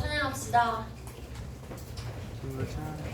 찬양합시다. 찬양하세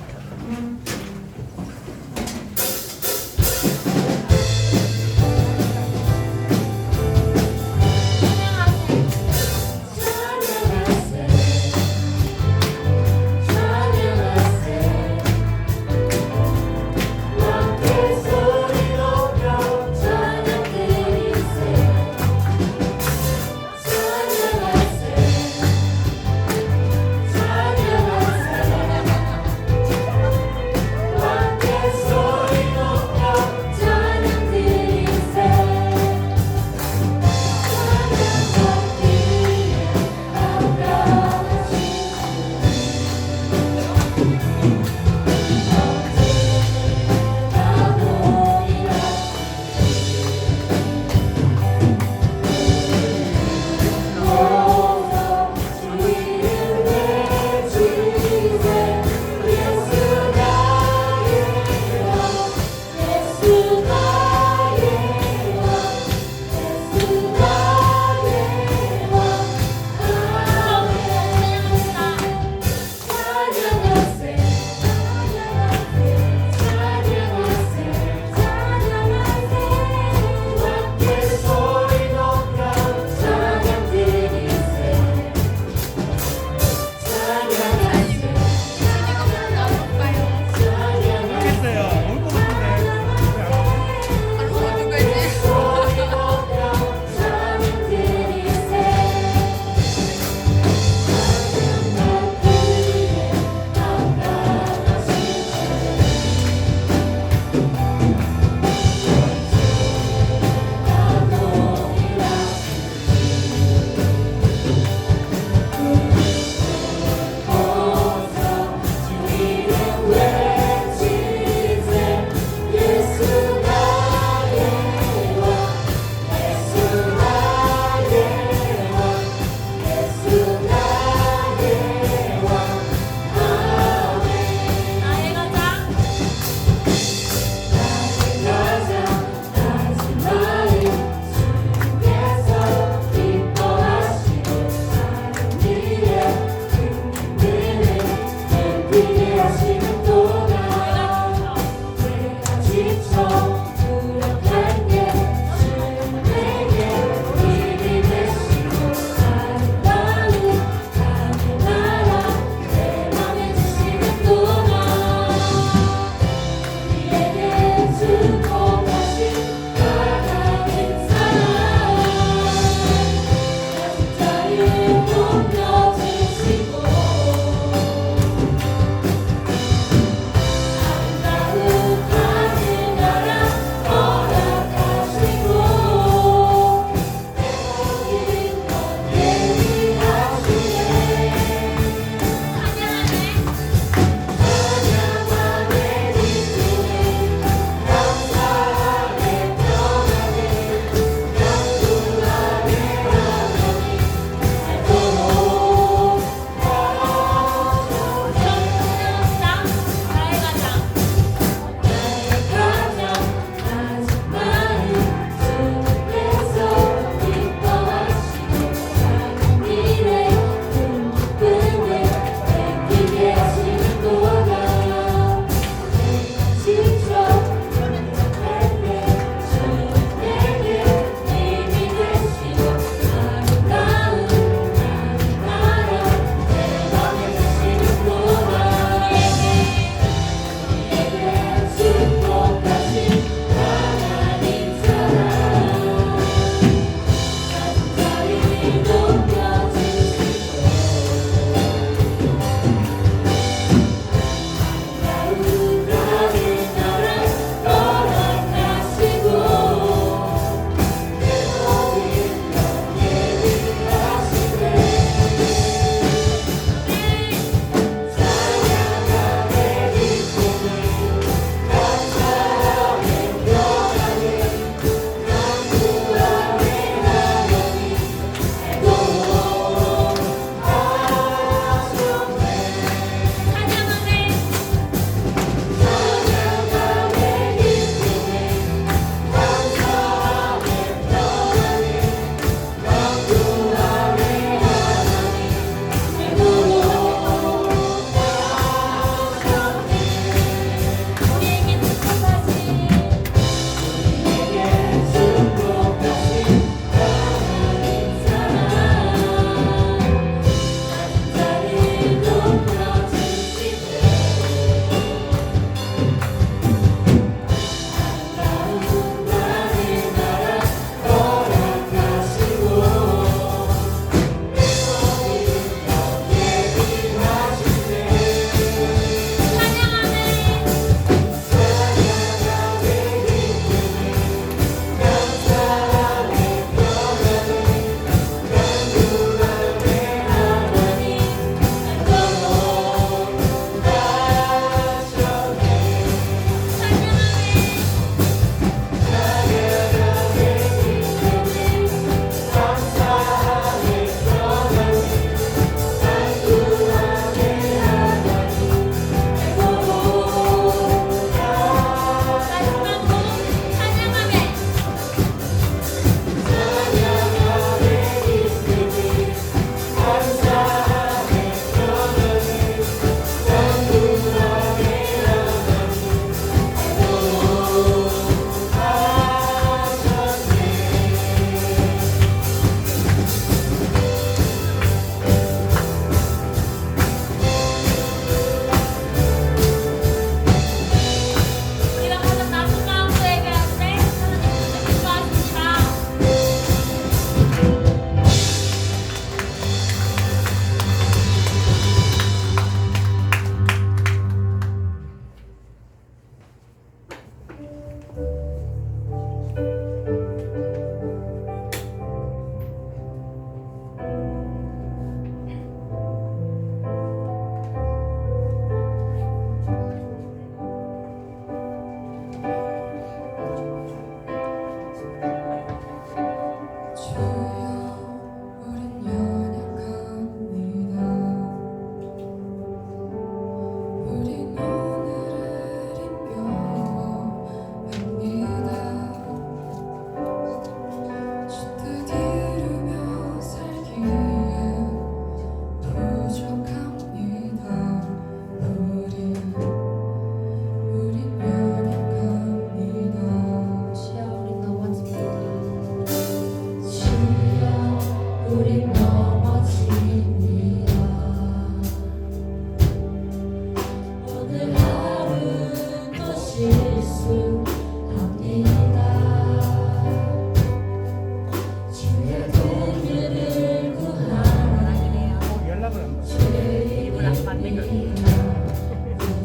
맞는 것 같아요.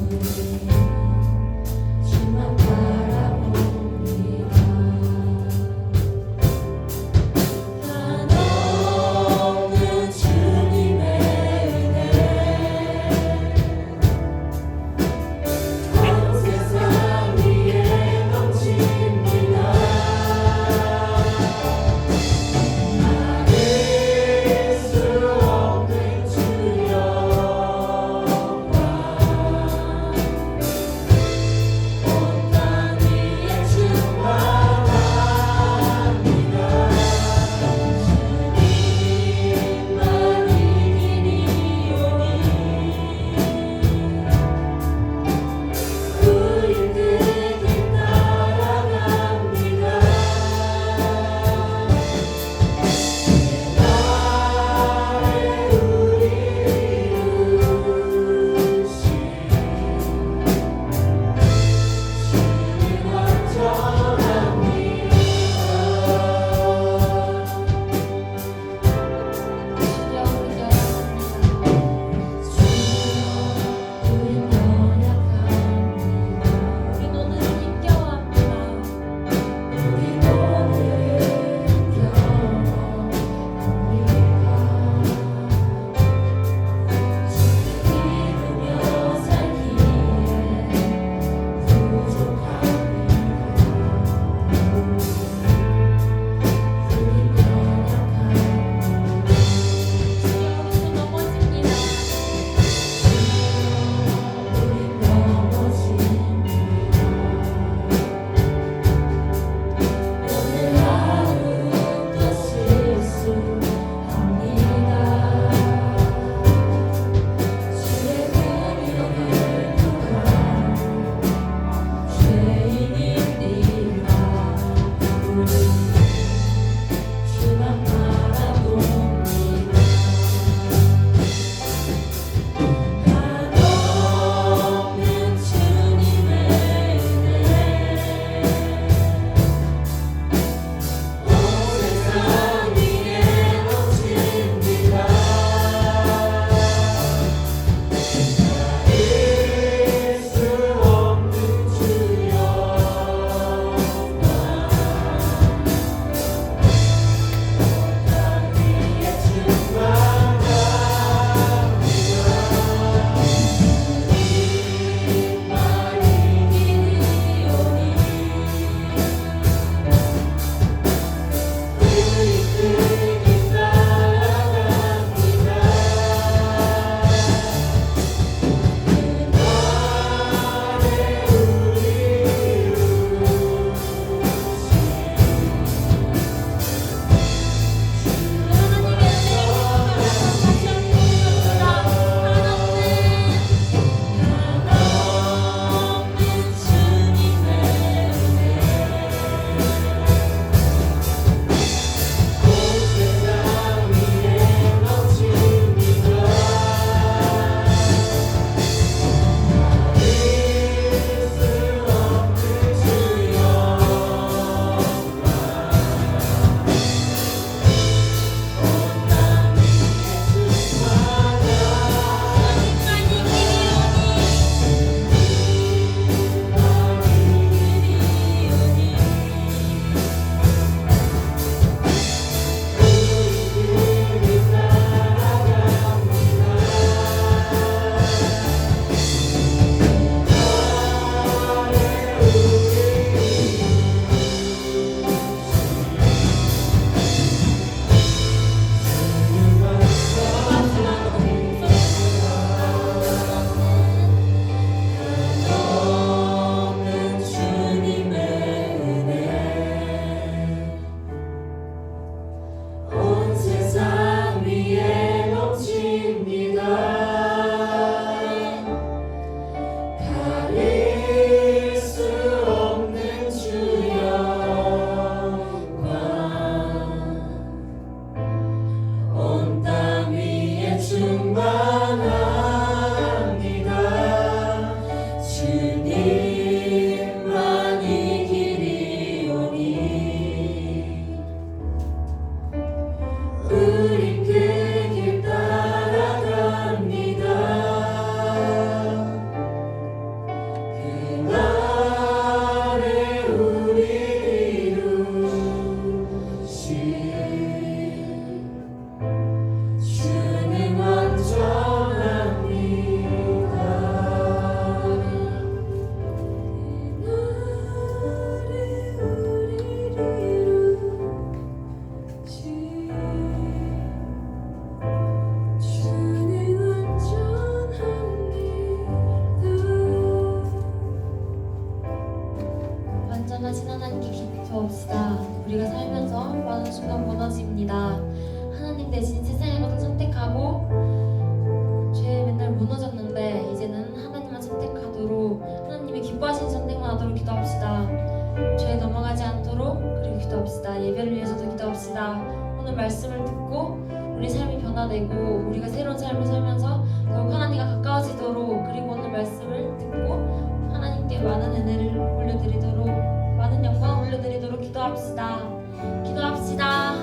한없는 주님의 은혜 온 세상 위에 넘칩니다. 말할 수 없는 주여 그건 무너집니다. 하나님 대신 세상의 것을 선택하고 죄에 맨날 무너졌는데 이제는 하나님만 선택하도록 하나님이 기뻐하시는 선택만 하도록 기도합시다. 죄에 넘어가지 않도록 그리고 기도합시다. 예배를 위해서도 기도합시다. 오늘 말씀을 듣고 우리 삶이 변화되고 우리가 새로운 삶을 살면서 더욱 하나님과 가까워지도록 그리고 오늘 말씀을 듣고 하나님께 많은 은혜를 올려드리도록 많은 영광 올려드리도록 기도합시다. 기도합시다.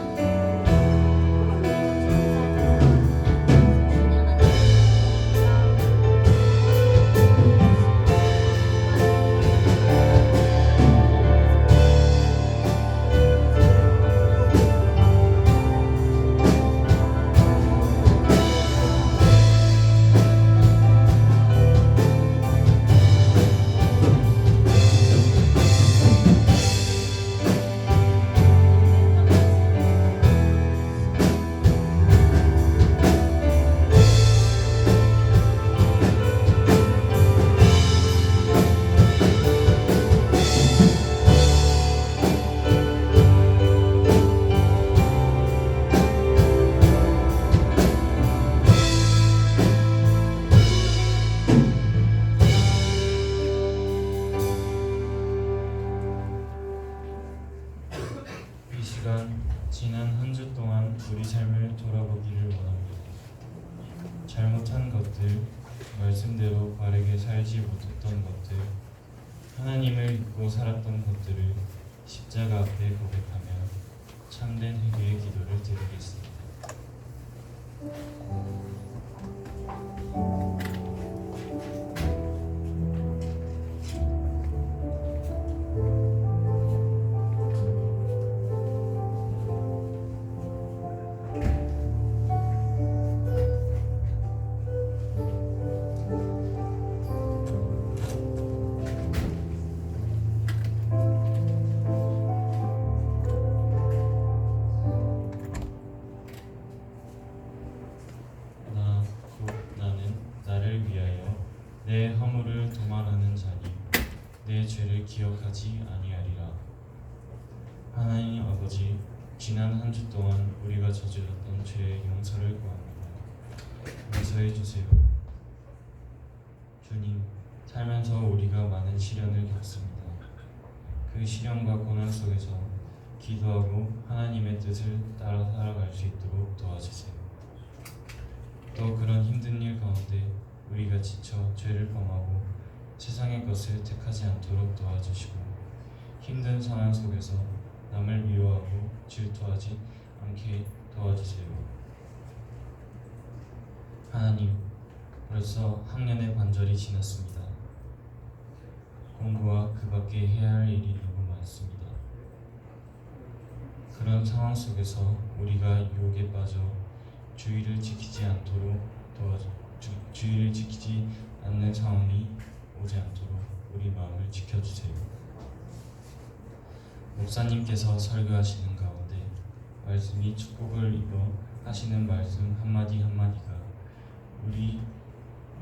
이 시간 지난 한 주 동안 우리 삶을 돌아보기를 원합니다. 잘못한 것들, 말씀대로 바르게 살지 못했던 것들, 하나님을 잊고 살았던 것들을 십자가 앞에 고백하며 참된 회개의 기도를 드리겠습니다. 나는 나를 위하여 내 허물을 도말하는 자니 내 죄를 기억하지 아니하리라. 하나님 아버지, 지난 한 주 동안 우리가 저질렀던 죄의 용서를 구합니다. 용서해 주세요. 주님, 살면서 우리가 많은 시련을 겪습니다. 그 시련과 고난 속에서 기도하고 하나님의 뜻을 따라 살아갈 수 있도록 도와주세요. 또 그런 힘든 일 가운데 우리가 지쳐 죄를 범하고 세상의 것을 택하지 않도록 도와주시고 힘든 상황 속에서 남을 미워하고 질투하지 않게 도와주세요. 하나님, 벌써 학년의 반절이 지났습니다. 공부와 그 밖에 해야 할 일이 너무 많습니다. 그런 상황 속에서 우리가 유혹에 빠져 주의를 지키지 않도록 주의를 지키지 않는 상황이 오지 않도록 우리 마음을 지켜주세요. 목사님께서 설교하시는 가운데 말씀이 축복을 입어 하시는 말씀 한마디 한마디가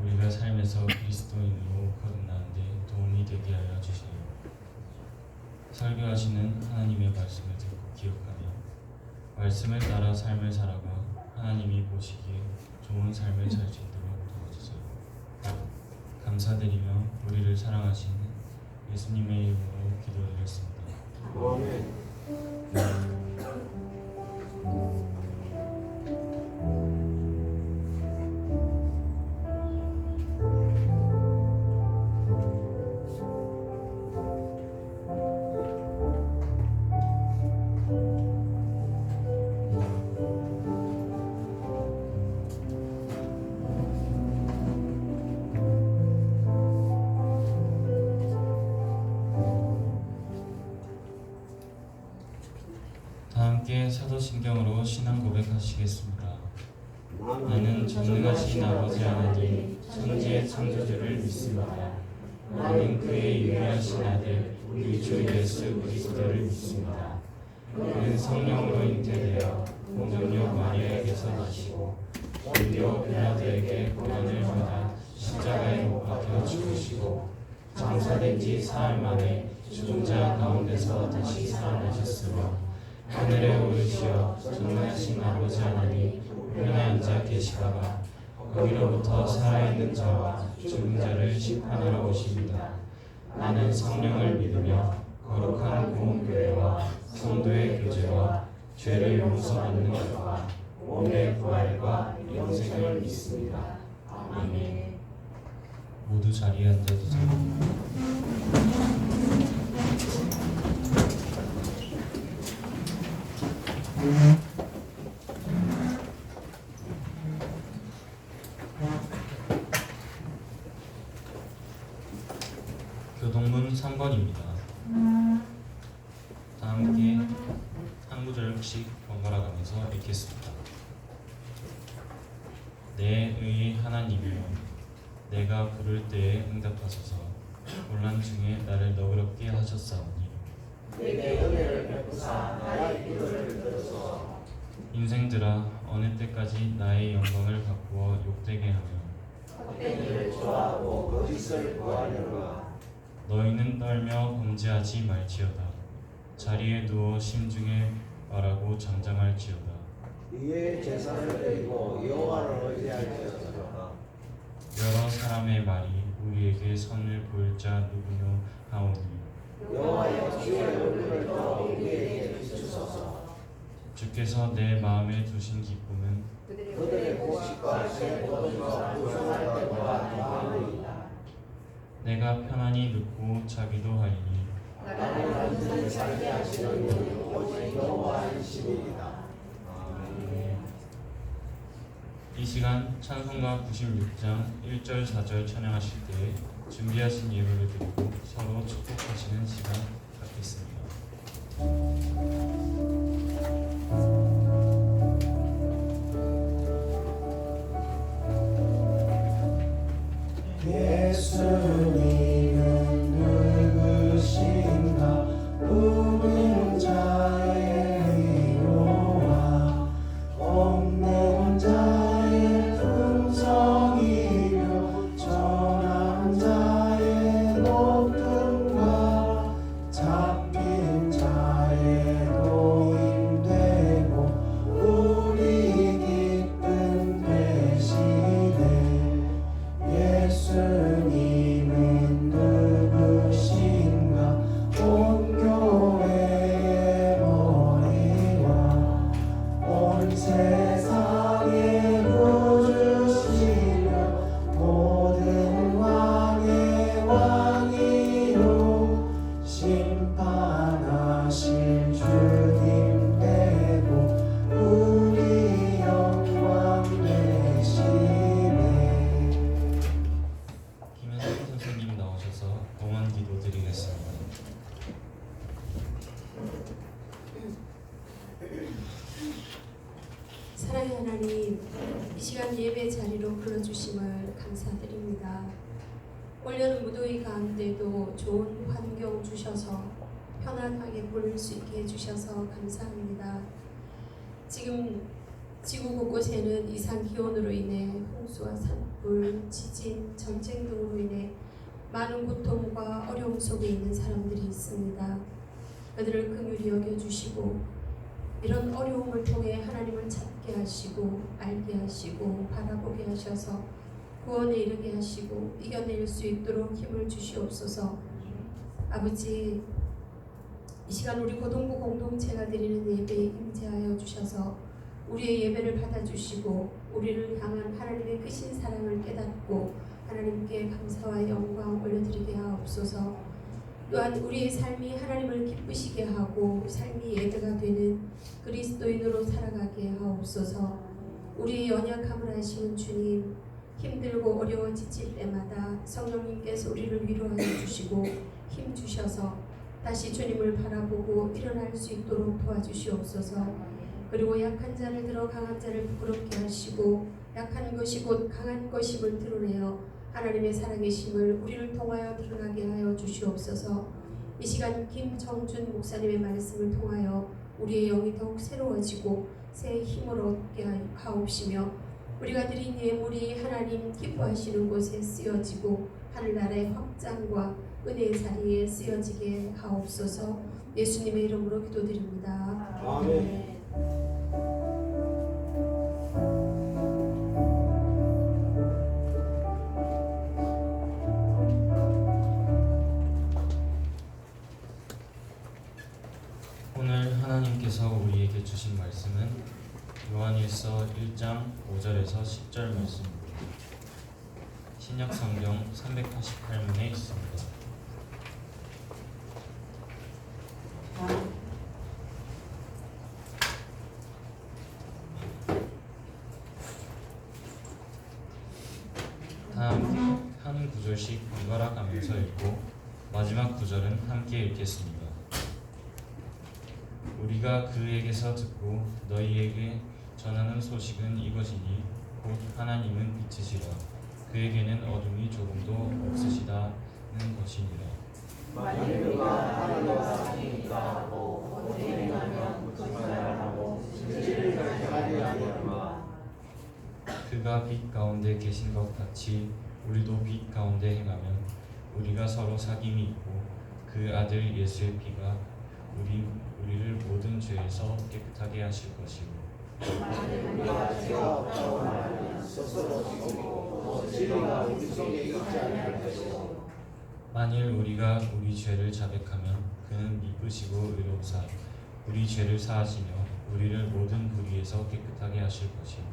우리가 삶에서 그리스도인으로 거듭나는데 도움이 되게 하여 주세요. 설교하시는 하나님의 말씀을 듣고 기억하며 말씀을 따라 삶을 살아가 하나님이 보시기에 좋은 삶을 살 수 있도록 도와주세요. 감사드리며 우리를 사랑하시는 예수님의 이름으로 기도드렸습니다. 아멘. 다 함께 사도신경으로 신앙 고백하시겠습니다. 나는 전능하신 아버지 하나님 천지의 창조주를 믿습니다. 나는 그의 유일하신 아들 우리 주 예수 그리스도를 믿습니다. 그는 성령으로 잉태되어 동정녀 마리아에게서 나시고 본디오 빌라도에게 고난을 받아 십자가에 못 박혀 죽으시고 장사된 지 사흘 만에 죽은 자 가운데서 다시 살아나셨으며 하늘에 오르시어 전능하신 아버지 하나님 우편에 앉아 계시다가 거기로부터 살아있는 자와 죽은 자를 심판하러 오십니다. 나는 성령을 믿으며 거룩한 공교회와 성도의 교제와 죄를 용서받는 것과 몸의 부활과 영생을 믿습니다. 아멘. 모두 자리에 앉아주세요. 교동문 3번입니다. 다 함께 한 구절씩 번갈아 가면서 읽겠습니다. 내 의의 하나님이여, 내가 부를 때에 응답하소서. 곤란 중에 나를 너그럽게 하셨사오니 내게 은혜를 베푸사 나의 기도를 들으소서. 인생들아, 어느 때까지 나의 영광을 바꾸어 욕되게 하며 헛된 일을 좋아하고 거짓을 구하려는가. 너희는 떨며 범죄하지 말지어다. 자리에 누워 심중에 말하고 잠잠할지어다. 이에 제사를 드리고 여호와를 의지할지어다. 여러 사람의 말이 우리에게 선을 보일 자 누구뇨 하오니 여호와여 주의 얼굴을 더 우리에게 비추소서. 주께서 내 마음에 두신 기쁨은 그들의 곡식과 새 모든과 구성할 때보다 더하니이다. 내가 편안히 눕고 자기도 하리니 나를 완전히 살게 하시는 이는 오직 여호와이심이니이다. 이 시간 찬송가 96장 1절 4절 찬양하실 때 준비하신 예물을 드리고 서로 축복하시는 시간 갖겠습니다. 예수님은 누구신가. 부른 자의 위로와 없는 자의 풍성이며 전한 자의 높음과 잡힌 자의 도임되고 우리 기쁜 대신에 예수님은 누구신가. 온 교회의 머리와 온 세상의 구주시며 모든 왕의 왕이요 심판하실 주님 되고 우리 영광 되시네. 김현석 선생님 나오셔서 동안 기도 드리겠습니다. 사랑의 하나님, 이 시간 예배 자리로 불러주심을 감사드립니다. 올여름 무더위 가운데도 좋은 환경 주셔서 편안하게 보낼 수 있게 해주셔서 감사합니다. 지금 지구 곳곳에는 이상 기온으로 인해 홍수와 산불, 지진, 전쟁 등으로 인해 많은 고통과 어려움 속에 있는 사람들이 있습니다. 그들을 긍휼히 여겨주시고 이런 어려움을 통해 하나님을 찾게 하시고 알게 하시고 바라보게 하셔서 구원에 이르게 하시고 이겨낼 수 있도록 힘을 주시옵소서. 아버지, 이 시간 우리 고동부 공동체가 드리는 예배에 임재하여 주셔서 우리의 예배를 받아주시고 우리를 향한 하나님의 크신 사랑을 깨닫고 하나님께 감사와 영광 올려드리게 하옵소서. 또한 우리의 삶이 하나님을 기쁘시게 하고 삶이 예배가 되는 그리스도인으로 살아가게 하옵소서. 우리의 연약함을 아시는 주님, 힘들고 어려워 지칠 때마다 성령님께서 우리를 위로하여 주시고 힘 주셔서 다시 주님을 바라보고 일어날 수 있도록 도와주시옵소서. 그리고 약한 자를 들어 강한 자를 부끄럽게 하시고 약한 것이 곧 강한 것임을 드러내어 하나님의 살아계심을 우리를 통하여 드러나게 하여 주시옵소서. 이 시간 김정준 목사님의 말씀을 통하여 우리의 영이 더욱 새로워지고 새 힘을 얻게 하옵시며 우리가 드린 예물이 하나님 기뻐하시는 곳에 쓰여지고 하늘나라의 확장과 은혜의 자리에 쓰여지게 하옵소서. 예수님의 이름으로 기도드립니다. 아멘. 오늘 하나님께서 우리에게 주신 말씀은 요한일서 1장 5절에서 10절 말씀입니다. 신약 성경 388문에 있습니다. 다 한 구절씩 번갈아 가면서 읽고 마지막 구절은 함께 읽겠습니다. 우리가 그에게서 듣고 너희에게 전하는 소식은 이것이니 곧 하나님은 빛이시라 그에게는 어둠이 조금도 없으시다는 것이니라. 만일 그가 하늘과 땅이 있다고 어디 행하면 거짓말하고 진리를 결정하지 아니하노라. 그가 빛 가운데 계신 것 같이 우리도 빛 가운데 행하면 우리가 서로 사귐이 있고 그 아들 예수의 피가 우리를 모든 죄에서 깨끗하게 하실 것이고 만일 우리가 죄가 없다고 말하면 스스로 지고 진리가 우리 속에 있지 아니할 것이고 만일 우리가 우리 죄를 자백하면 그는 미쁘시고 의로우사 우리 죄를 사하시며 우리를 모든 불의에서 깨끗하게 하실 것이고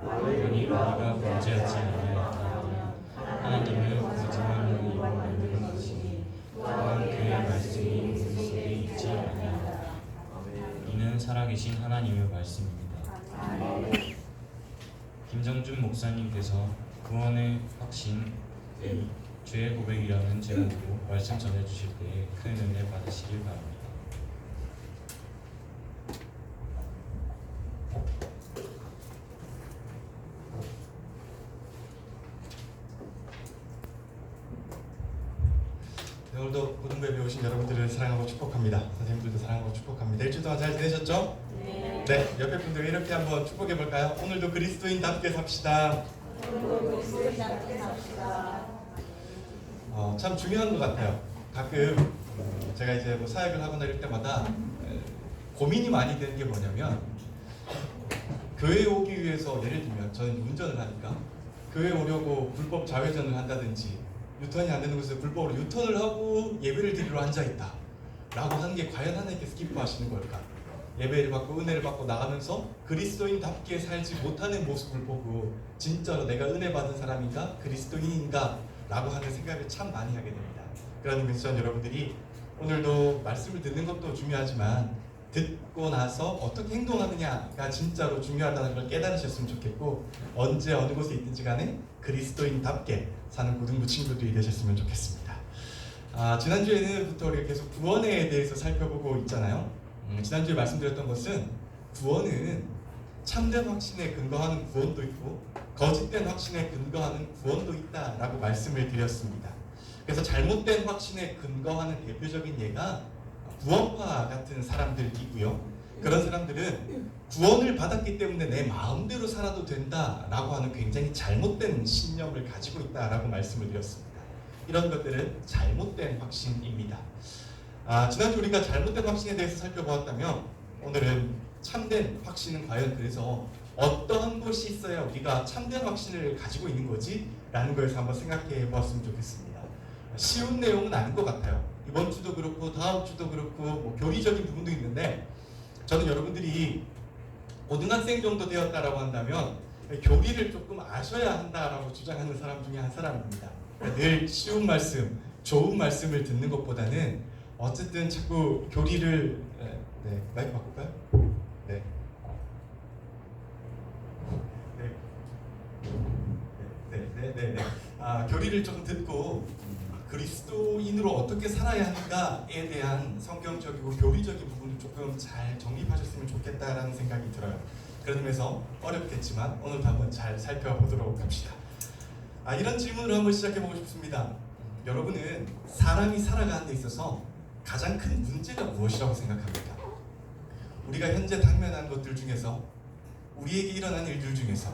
만일 우리가 범죄하지 아니하였다면 하나님을 거짓말로 이루어 만드는 것이니 또한 그의 말씀이 우리 속에 있지 아니하다. 이는 살아계신 하나님의 말씀입니다. 김정준 목사님께서 구원의 확신, 죄의 고백이라는 제목으로 말씀 전해주실 때에 큰 은혜 받으시길 바랍니다. 네, 오늘도 고등부에 배우신 여러분들을 사랑하고 축복합니다. 선생님들도 사랑하고 축복합니다. 일주일 동안 잘 지내셨죠? 네. 옆에 분들 이렇게 한번 축복해 볼까요? 오늘도 그리스도인답게 삽시다. 참 중요한 것 같아요. 가끔 제가 이제 뭐 사역을 하거나 이럴 때마다 고민이 많이 되는 게 뭐냐면 교회에 오기 위해서 예를 들면 저는 운전을 하니까 교회에 오려고 불법 좌회전을 한다든지 유턴이 안 되는 곳에서 불법으로 유턴을 하고 예배를 드리러 앉아있다 라고 하는 게 과연 하나님께서 기뻐하시는 걸까? 예배를 받고 은혜를 받고 나가면서 그리스도인답게 살지 못하는 모습을 보고 진짜로 내가 은혜 받은 사람인가? 그리스도인인가? 라고 하는 생각을 참 많이 하게 됩니다. 그런 의미에서 저는 여러분들이 오늘도 말씀을 듣는 것도 중요하지만 듣고 나서 어떻게 행동하느냐가 진짜로 중요하다는 걸 깨달으셨으면 좋겠고 언제 어느 곳에 있든지 간에 그리스도인답게 사는 고등부 친구들이 되셨으면 좋겠습니다. 지난주에는부터 우리가 계속 구원에 대해서 살펴보고 있잖아요. 지난주에 말씀드렸던 것은 구원은 참된 확신에 근거하는 구원도 있고 거짓된 확신에 근거하는 구원도 있다라고 말씀을 드렸습니다. 그래서 잘못된 확신에 근거하는 대표적인 예가 구원파 같은 사람들이고요. 그런 사람들은 구원을 받았기 때문에 내 마음대로 살아도 된다라고 하는 굉장히 잘못된 신념을 가지고 있다라고 말씀을 드렸습니다. 이런 것들은 잘못된 확신입니다. 지난주 우리가 잘못된 확신에 대해서 살펴보았다면 오늘은 참된 확신은 과연 그래서 어떠한 것이 있어야 우리가 참된 확신을 가지고 있는 거지? 라는 거에서 한번 생각해 보았으면 좋겠습니다. 쉬운 내용은 아닌 것 같아요. 이번 주도 그렇고 다음 주도 그렇고 뭐 교리적인 부분도 있는데 저는 여러분들이 고등학생 정도 되었다라고 한다면 교리를 조금 아셔야 한다라고 주장하는 사람 중에 한 사람입니다. 늘 쉬운 말씀, 좋은 말씀을 듣는 것보다는 어쨌든 자꾸 교리를 마이크 바꿀까요? 교리를 좀 듣고 그리스도인으로 어떻게 살아야 하는가에 대한 성경적이고 교리적인 부분을 조금 잘 정립하셨으면 좋겠다라는 생각이 들어요. 그런 의미에서 어렵겠지만 오늘도 한번 잘 살펴보도록 합시다. 이런 질문을 한번 시작해보고 싶습니다. 여러분은 사람이 살아가는 데 있어서 가장 큰 문제가 무엇이라고 생각합니까? 우리가 현재 당면한 것들 중에서 우리에게 일어난 일들 중에서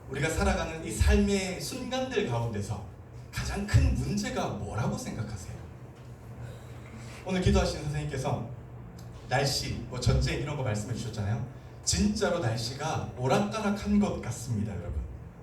우리가 살아가는 이 삶의 순간들 가운데서 가장 큰 문제가 뭐라고 생각하세요? 오늘 기도하시는 선생님께서 날씨, 전쟁 이런 거 말씀해 주셨잖아요. 진짜로 날씨가 오락가락한 것 같습니다, 여러분.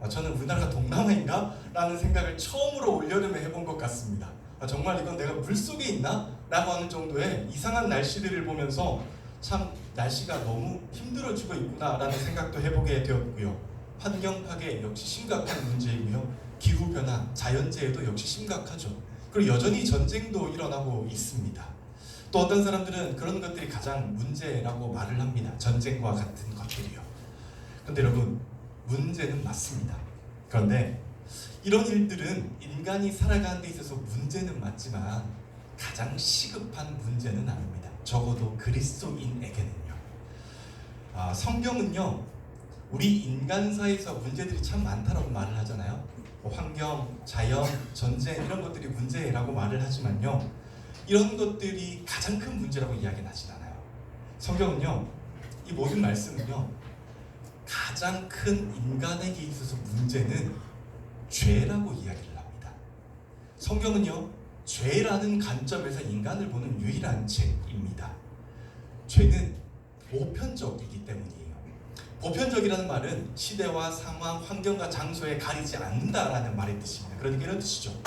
저는 우리나라가 동남아인가? 라는 생각을 처음으로 올여름에 해본 것 같습니다. 정말 이건 내가 물속에 있나? 라고 하는 정도의 이상한 날씨들을 보면서 참 날씨가 너무 힘들어지고 있구나 라는 생각도 해보게 되었고요. 환경 파괴 역시 심각한 문제이고요. 기후변화, 자연재해도 역시 심각하죠. 그리고 여전히 전쟁도 일어나고 있습니다. 또 어떤 사람들은 그런 것들이 가장 문제라고 말을 합니다. 전쟁과 같은 것들이요. 그런데 여러분, 문제는 맞습니다. 그런데 이런 일들은 인간이 살아가는 데 있어서 문제는 맞지만 가장 시급한 문제는 아닙니다. 적어도 그리스도인에게는요. 성경은요, 우리 인간사에서 문제들이 참 많다라고 말을 하잖아요. 환경, 자연, 전쟁 이런 것들이 문제라고 말을 하지만요, 이런 것들이 가장 큰 문제라고 이야기는 하진 않아요. 성경은요, 이 모든 말씀은요, 가장 큰 인간에게 있어서 문제는 죄라고 이야기를 합니다. 성경은요, 죄라는 관점에서 인간을 보는 유일한 책입니다. 죄는 보편적이기 때문이에요. 보편적이라는 말은 시대와 상황, 환경과 장소에 가리지 않는다라는 말의 뜻입니다. 그러니까 이런 뜻이죠.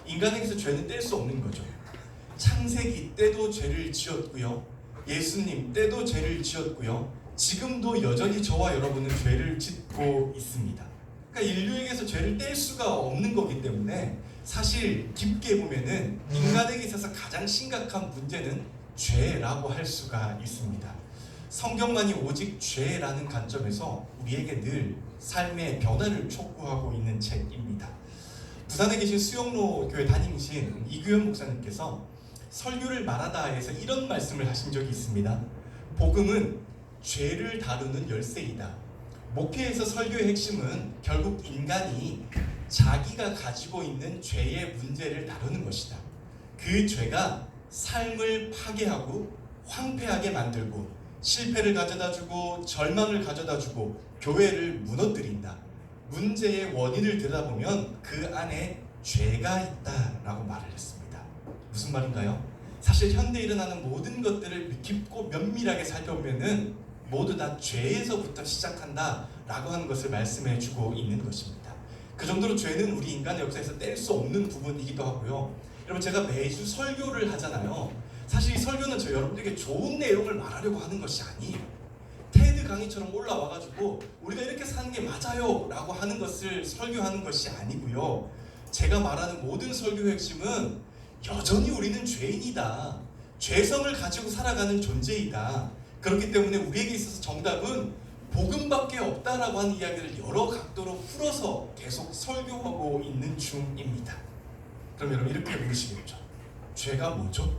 인간에게서 죄는 뗄 수 없는 거죠. 창세기 때도 죄를 지었고요, 예수님 때도 죄를 지었고요, 지금도 여전히 저와 여러분은 죄를 짓고 있습니다. 그러니까 인류에게서 죄를 뗄 수가 없는 거기 때문에 사실 깊게 보면은 인간에게 있어서 가장 심각한 문제는 죄라고 할 수가 있습니다. 성경만이 오직 죄라는 관점에서 우리에게 늘 삶의 변화를 촉구하고 있는 책입니다. 부산에 계신 수영로 교회 담임이신 이규현 목사님께서 설교를 말하다에서 이런 말씀을 하신 적이 있습니다. 복음은 죄를 다루는 열쇠이다. 목회에서 설교의 핵심은 결국 인간이 자기가 가지고 있는 죄의 문제를 다루는 것이다. 그 죄가 삶을 파괴하고 황폐하게 만들고 실패를 가져다주고 절망을 가져다주고 교회를 무너뜨린다. 문제의 원인을 들여다보면 그 안에 죄가 있다라고 말을 했습니다. 무슨 말인가요? 사실 현대에 일어나는 모든 것들을 깊고 면밀하게 살펴보면은 모두 다 죄에서부터 시작한다라고 하는 것을 말씀해 주고 있는 것입니다. 그 정도로 죄는 우리 인간의 역사에서 뗄 수 없는 부분이기도 하고요. 여러분, 제가 매주 설교를 하잖아요. 사실 이 설교는 저 여러분들에게 좋은 내용을 말하려고 하는 것이 아니에요. 테드 강의처럼 올라와가지고 우리가 이렇게 사는 게 맞아요 라고 하는 것을 설교하는 것이 아니고요. 제가 말하는 모든 설교의 핵심은 여전히 우리는 죄인이다. 죄성을 가지고 살아가는 존재이다. 그렇기 때문에 우리에게 있어서 정답은 복음밖에 없다라고 하는 이야기를 여러 각도로 풀어서 계속 설교하고 있는 중입니다. 그럼 여러분, 이렇게 물으시겠죠. 죄가 뭐죠?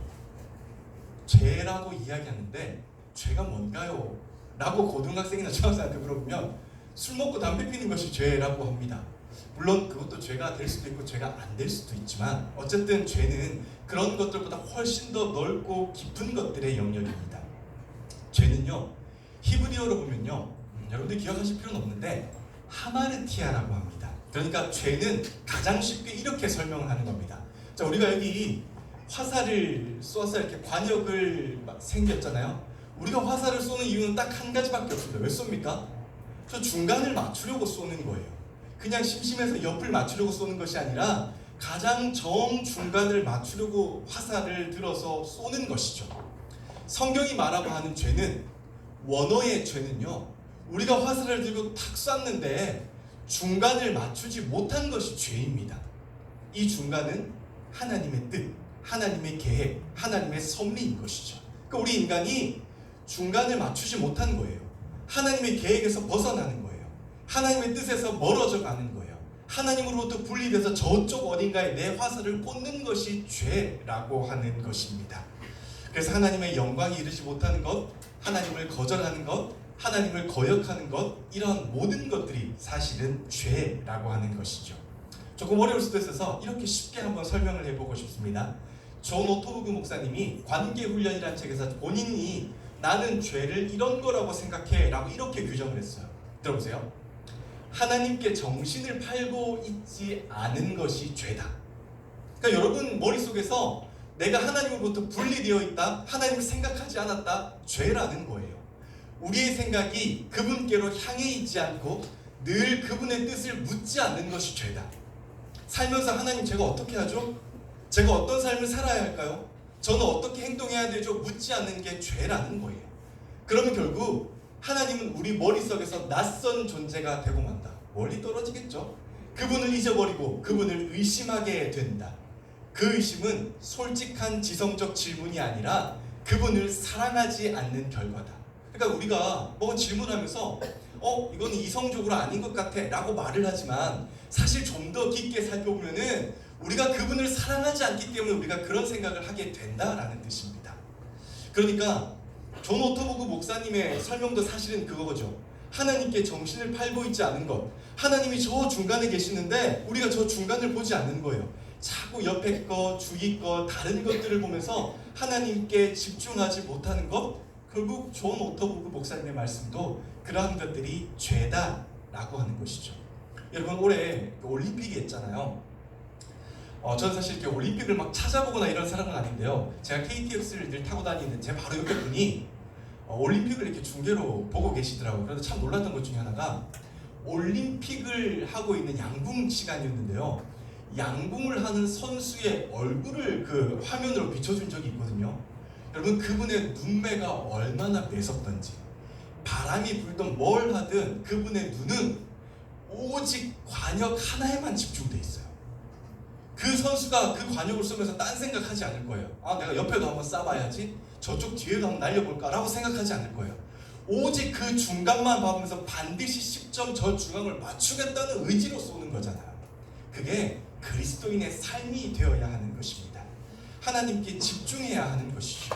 죄라고 이야기하는데 죄가 뭔가요? 라고 고등학생이나 중학생한테 물어보면 술 먹고 담배 피는 것이 죄라고 합니다. 물론 그것도 죄가 될 수도 있고 죄가 안 될 수도 있지만 어쨌든 죄는 그런 것들보다 훨씬 더 넓고 깊은 것들의 영역입니다. 죄는요, 히브리어로 보면요, 여러분들 기억하실 필요는 없는데 하마르티아라고 합니다. 그러니까 죄는 가장 쉽게 이렇게 설명을 하는 겁니다. 자, 우리가 여기 화살을 쏘아서 이렇게 관역을 생겼잖아요. 우리가 화살을 쏘는 이유는 딱 한 가지밖에 없습니다. 왜 쏩니까? 저 중간을 맞추려고 쏘는 거예요. 그냥 심심해서 옆을 맞추려고 쏘는 것이 아니라 가장 정중간을 맞추려고 화살을 들어서 쏘는 것이죠. 성경이 말하고 하는 죄는, 원어의 죄는요, 우리가 화살을 들고 탁 쐈는데 중간을 맞추지 못한 것이 죄입니다. 이 중간은 하나님의 뜻, 하나님의 계획, 하나님의 섭리인 것이죠. 그러니까 우리 인간이 중간을 맞추지 못한 거예요. 하나님의 계획에서 벗어나는 거예요. 하나님의 뜻에서 멀어져 가는 거예요. 하나님으로부터 분리돼서 저쪽 어딘가에 내 화살을 꽂는 것이 죄라고 하는 것입니다. 그래서 하나님의 영광이 이르지 못하는 것, 하나님을 거절하는 것, 하나님을 거역하는 것, 이런 모든 것들이 사실은 죄라고 하는 것이죠. 조금 어려울 수도 있어서 이렇게 쉽게 한번 설명을 해보고 싶습니다. 존 오토브그 목사님이 관계훈련이라는 책에서 본인이 나는 죄를 이런 거라고 생각해 라고 이렇게 규정을 했어요. 들어보세요. 하나님께 정신을 팔고 있지 않은 것이 죄다. 그러니까 여러분 머릿속에서 내가 하나님으로부터 분리되어 있다, 하나님을 생각하지 않았다, 죄라는 거예요. 우리의 생각이 그분께로 향해 있지 않고 늘 그분의 뜻을 묻지 않는 것이 죄다. 살면서 하나님 제가 어떻게 하죠? 제가 어떤 삶을 살아야 할까요? 저는 어떻게 행동해야 되죠? 묻지 않는 게 죄라는 거예요. 그러면 결국 하나님은 우리 머릿속에서 낯선 존재가 되고 만다. 멀리 떨어지겠죠? 그분을 잊어버리고 그분을 의심하게 된다. 그 의심은 솔직한 지성적 질문이 아니라 그분을 사랑하지 않는 결과다. 그러니까 우리가 뭐 질문하면서 이거는 이성적으로 아닌 것 같아 라고 말을 하지만 사실 좀 더 깊게 살펴보면은 우리가 그분을 사랑하지 않기 때문에 우리가 그런 생각을 하게 된다라는 뜻입니다. 그러니까 존 오토보그 목사님의 설명도 사실은 그거죠. 하나님께 정신을 팔고 있지 않은 것. 하나님이 저 중간에 계시는데 우리가 저 중간을 보지 않는 거예요. 자꾸 옆에 거, 주위 거, 다른 것들을 보면서 하나님께 집중하지 못하는 것. 결국 존 오토보그 목사님의 말씀도 그러한 것들이 죄다라고 하는 것이죠. 여러분 올해 올림픽이 있잖아요. 저는 사실 이렇게 올림픽을 막 찾아보거나 이런 사람은 아닌데요. 제가 KTX를 늘 타고 다니는 제 바로 옆에 분이 올림픽을 이렇게 중계로 보고 계시더라고요. 그래서 참 놀랐던 것 중에 하나가 올림픽을 하고 있는 양궁 시간이었는데요. 양궁을 하는 선수의 얼굴을 그 화면으로 비춰준 적이 있거든요. 여러분 그분의 눈매가 얼마나 매섭던지, 바람이 불든 뭘 하든 그분의 눈은 오직 관역 하나에만 집중돼 있어요. 그 선수가 그 관역을 쏘면서 딴 생각하지 않을 거예요. 내가 옆에도 한번 쏴봐야지, 저쪽 뒤에도 한번 날려볼까 라고 생각하지 않을 거예요. 오직 그 중간만 봐보면서 반드시 10점 저 중앙을 맞추겠다는 의지로 쏘는 거잖아요. 그게 그리스도인의 삶이 되어야 하는 것입니다. 하나님께 집중해야 하는 것이죠.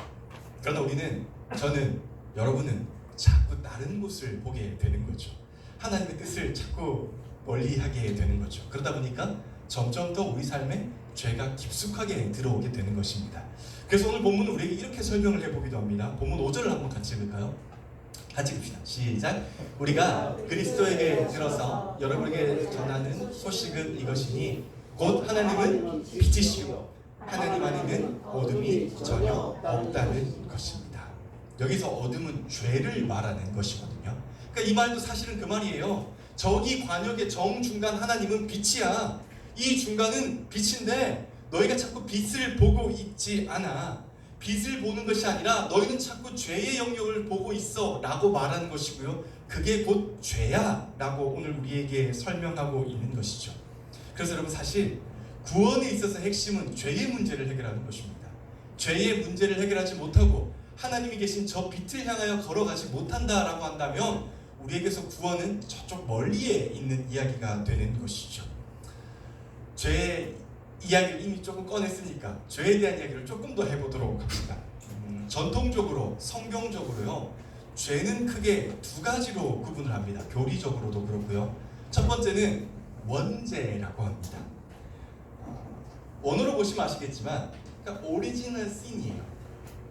그러나 저는, 여러분은 자꾸 다른 곳을 보게 되는 거죠. 하나님의 뜻을 자꾸 멀리하게 되는 거죠. 그러다 보니까 점점 더 우리 삶에 죄가 깊숙하게 들어오게 되는 것입니다. 그래서 오늘 본문은 우리에게 이렇게 설명을 해보기도 합니다. 본문 5절을 한번 같이 읽을까요? 같이 봅시다. 시작. 우리가 그리스도에게 들어서 여러분에게 전하는 소식은 이것이니 곧 하나님은 빛이시고 하나님 안에는 어둠이 전혀 없다는 것입니다. 여기서 어둠은 죄를 말하는 것이거든요. 그러니까 이 말도 사실은 그 말이에요. 저기 관역의 정중간 하나님은 빛이야. 이 중간은 빛인데 너희가 자꾸 빛을 보고 있지 않아. 빛을 보는 것이 아니라 너희는 자꾸 죄의 영역을 보고 있어 라고 말하는 것이고요. 그게 곧 죄야 라고 오늘 우리에게 설명하고 있는 것이죠. 그래서 여러분 사실 구원에 있어서 핵심은 죄의 문제를 해결하는 것입니다. 죄의 문제를 해결하지 못하고 하나님이 계신 저 빛을 향하여 걸어가지 못한다라고 한다면 우리에게서 구원은 저쪽 멀리에 있는 이야기가 되는 것이죠. 죄의 이야기를 이미 조금 꺼냈으니까 죄에 대한 이야기를 조금 더 해보도록 합시다. 전통적으로 성경적으로요, 죄는 크게 두 가지로 구분을 합니다. 교리적으로도 그렇고요. 첫 번째는 원죄라고 합니다. 원어로 보시면 아시겠지만 그러니까 오리지널 신이에요.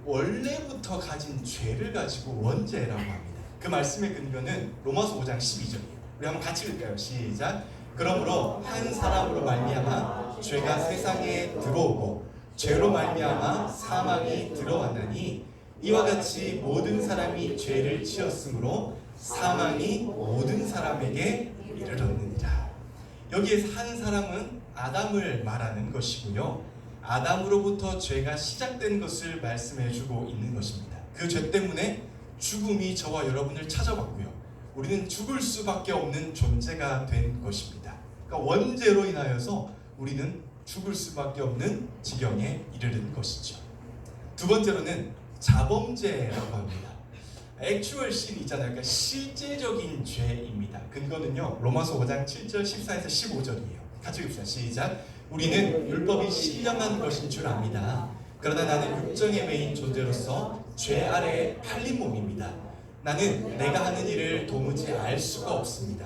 원래부터 가진 죄를 가지고 원죄라고 합니다. 그 말씀의 근거는 로마서 5장 12절이에요. 우리 한번 같이 읽을까요? 시작. 그러므로 한 사람으로 말미암아 죄가 세상에 들어오고 죄로 말미암아 사망이 들어왔나니 이와 같이 모든 사람이 죄를 지었으므로 사망이 모든 사람에게 이르렀느니라. 여기에서 한 사람은 아담을 말하는 것이고요. 아담으로부터 죄가 시작된 것을 말씀해주고 있는 것입니다. 그 죄 때문에 죽음이 저와 여러분을 찾아왔고요. 우리는 죽을 수밖에 없는 존재가 된 것입니다. 그러니까 원죄로 인하여서 우리는 죽을 수밖에 없는 지경에 이르는 것이죠. 두 번째로는 자범죄라고 합니다. 액츄얼 신 있잖아요. 그러니까 실제적인 죄입니다. 근거는요 로마서 5장 7절 14에서 15절이에요. 같이 읽읍시다. 시작. 우리는 율법이 신령한 것인 줄 압니다. 그러나 나는 육정에 매인 존재로서 죄 아래에 팔린 몸입니다. 나는 내가 하는 일을 도무지 알 수가 없습니다.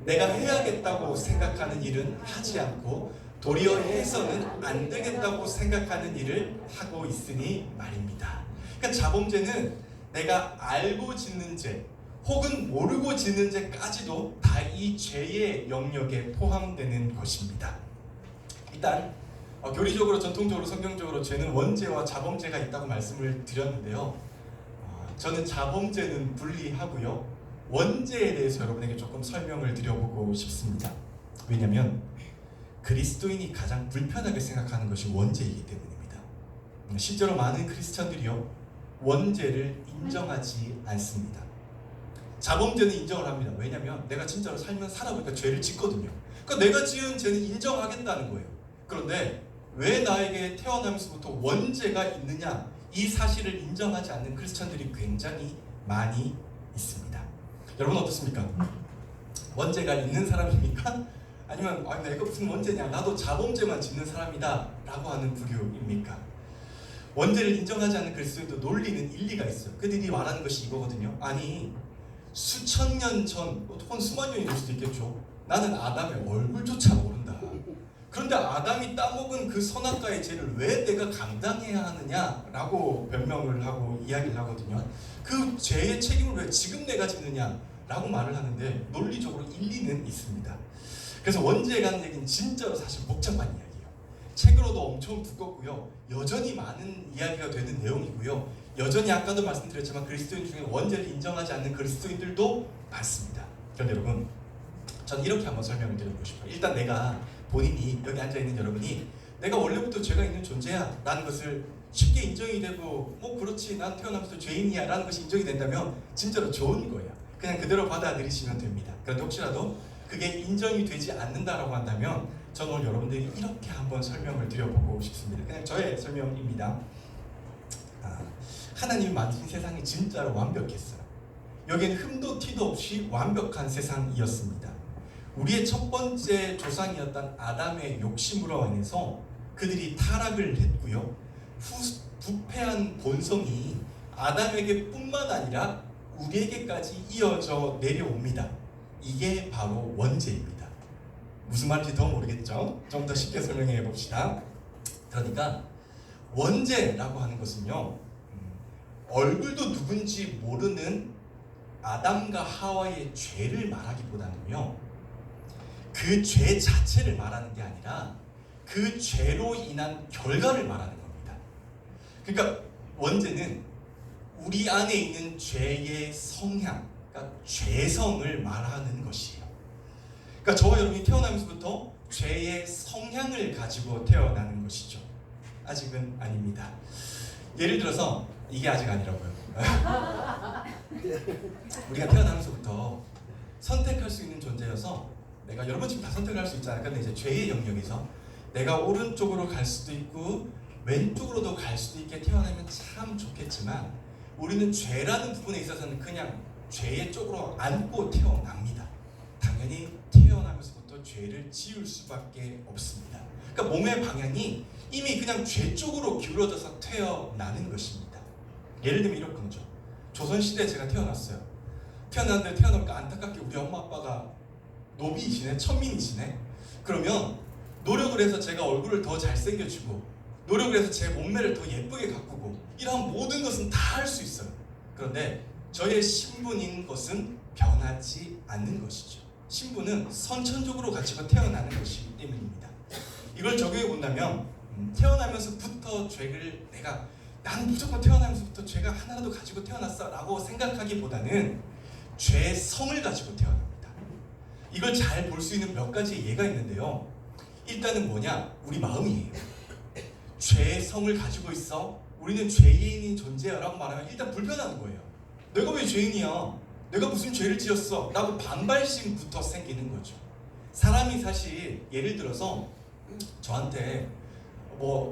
내가 해야겠다고 생각하는 일은 하지 않고 도리어 해서는 안 되겠다고 생각하는 일을 하고 있으니 말입니다. 그러니까 자범죄는 내가 알고 짓는 죄, 혹은 모르고 짓는 죄까지도 다 이 죄의 영역에 포함되는 것입니다. 일단 교리적으로 전통적으로 성경적으로 죄는 원죄와 자범죄가 있다고 말씀을 드렸는데요. 저는 자범죄는 분리하고요. 원죄에 대해서 여러분에게 조금 설명을 드려보고 싶습니다. 왜냐하면 그리스도인이 가장 불편하게 생각하는 것이 원죄이기 때문입니다. 실제로 많은 크리스천들이요 원죄를 인정하지 않습니다. 자범죄는 인정을 합니다. 왜냐하면 내가 진짜로 살아보니까 죄를 짓거든요. 그러니까 내가 지은 죄는 인정하겠다는 거예요. 그런데 왜 나에게 태어나면서부터 원죄가 있느냐, 이 사실을 인정하지 않는 크리스천들이 굉장히 많이 있습니다. 여러분 어떻습니까? 원죄가 있는 사람입니까? 아니면 내가 무슨 원죄냐, 나도 자범죄만 짓는 사람이다 라고 하는 부류입니까? 원죄를 인정하지 않는 그리스도인도 논리는 일리가 있어요. 그들이 말하는 것이 이거거든요. 아니 수천 년 전 혹은 수만 년이 될 수도 있겠죠. 나는 아담의 얼굴조차 모른다. 그런데 아담이 따먹은 그 선악과의 죄를 왜 내가 감당해야 하느냐라고 변명을 하고 이야기를 하거든요. 그 죄의 책임을 왜 지금 내가 짓느냐라고 말을 하는데 논리적으로 일리는 있습니다. 그래서 원죄에 관한 얘기는 진짜로 사실 복잡한 이야기예요. 책으로도 엄청 두껍고요. 여전히 많은 이야기가 되는 내용이고요. 여전히 아까도 말씀드렸지만 그리스도인 중에 원죄를 인정하지 않는 그리스도인들도 많습니다. 그런데 여러분, 저는 이렇게 한번 설명을 드리고 싶어요. 일단 내가 본인이 여기 앉아있는 여러분이 내가 원래부터 죄가 있는 존재야 라는 것을 쉽게 인정이 되고 그렇지 난 태어나면서 죄인이야 라는 것이 인정이 된다면 진짜로 좋은 거예요. 그냥 그대로 받아들이시면 됩니다. 그런데 혹시라도 그게 인정이 되지 않는다라고 한다면 저는 오늘 여러분들이 이렇게 한번 설명을 드려보고 싶습니다. 그냥 저의 설명입니다. 하나님이 만드신 세상이 진짜로 완벽했어요. 여기는 흠도 티도 없이 완벽한 세상이었습니다. 우리의 첫 번째 조상이었던 아담의 욕심으로 인해서 그들이 타락을 했고요. 부패한 본성이 아담에게 뿐만 아니라 우리에게까지 이어져 내려옵니다. 이게 바로 원죄입니다. 무슨 말인지 더 모르겠죠? 좀 더 쉽게 설명해 봅시다. 그러니까 원죄라고 하는 것은요, 얼굴도 누군지 모르는 아담과 하와의 죄를 말하기보다는요, 그 죄 자체를 말하는 게 아니라 그 죄로 인한 결과를 말하는 겁니다. 그러니까 원죄는 우리 안에 있는 죄의 성향, 그러니까 죄성을 말하는 것이에요. 그러니까 저와 여러분이 태어나면서부터 죄의 성향을 가지고 태어나는 것이죠. 아직은 아닙니다. 예를 들어서 이게 아직 아니라고요. 우리가 태어나면서부터 선택할 수 있는 존재여서 내가 여러분 지금 다 선택을 할 수 있잖아요. 근데 이제 죄의 영역에서 내가 오른쪽으로 갈 수도 있고 왼쪽으로도 갈 수도 있게 태어나면 참 좋겠지만 우리는 죄라는 부분에 있어서는 그냥 죄의 쪽으로 안고 태어납니다. 당연히 태어나면서부터 죄를 지을 수밖에 없습니다. 그러니까 몸의 방향이 이미 그냥 죄 쪽으로 기울어져서 태어나는 것입니다. 예를 들면 이런 거죠. 조선시대에 제가 태어났어요. 태어났는데 태어나니까 안타깝게 우리 엄마 아빠가 노비이시네, 천민이시네. 그러면 노력을 해서 제가 얼굴을 더 잘생겨주고 노력을 해서 제 몸매를 더 예쁘게 가꾸고 이러한 모든 것은 다 할 수 있어요. 그런데 저의 신분인 것은 변하지 않는 것이죠. 신분은 선천적으로 가지고 태어나는 것이기 때문입니다. 이걸 적용해 본다면 태어나면서부터 죄를 나는 무조건 태어나면서부터 죄가 하나라도 가지고 태어났어 라고 생각하기보다는 죄성을 가지고 태어납니다. 이걸 잘 볼 수 있는 몇 가지 예가 있는데요. 일단은 뭐냐? 우리 마음이에요. 죄성을 가지고 있어? 우리는 죄인인 존재야 라고 말하면 일단 불편한 거예요. 내가 왜 죄인이야? 내가 무슨 죄를 지었어? 라고 반발심부터 생기는 거죠. 사람이 사실 예를 들어서 저한테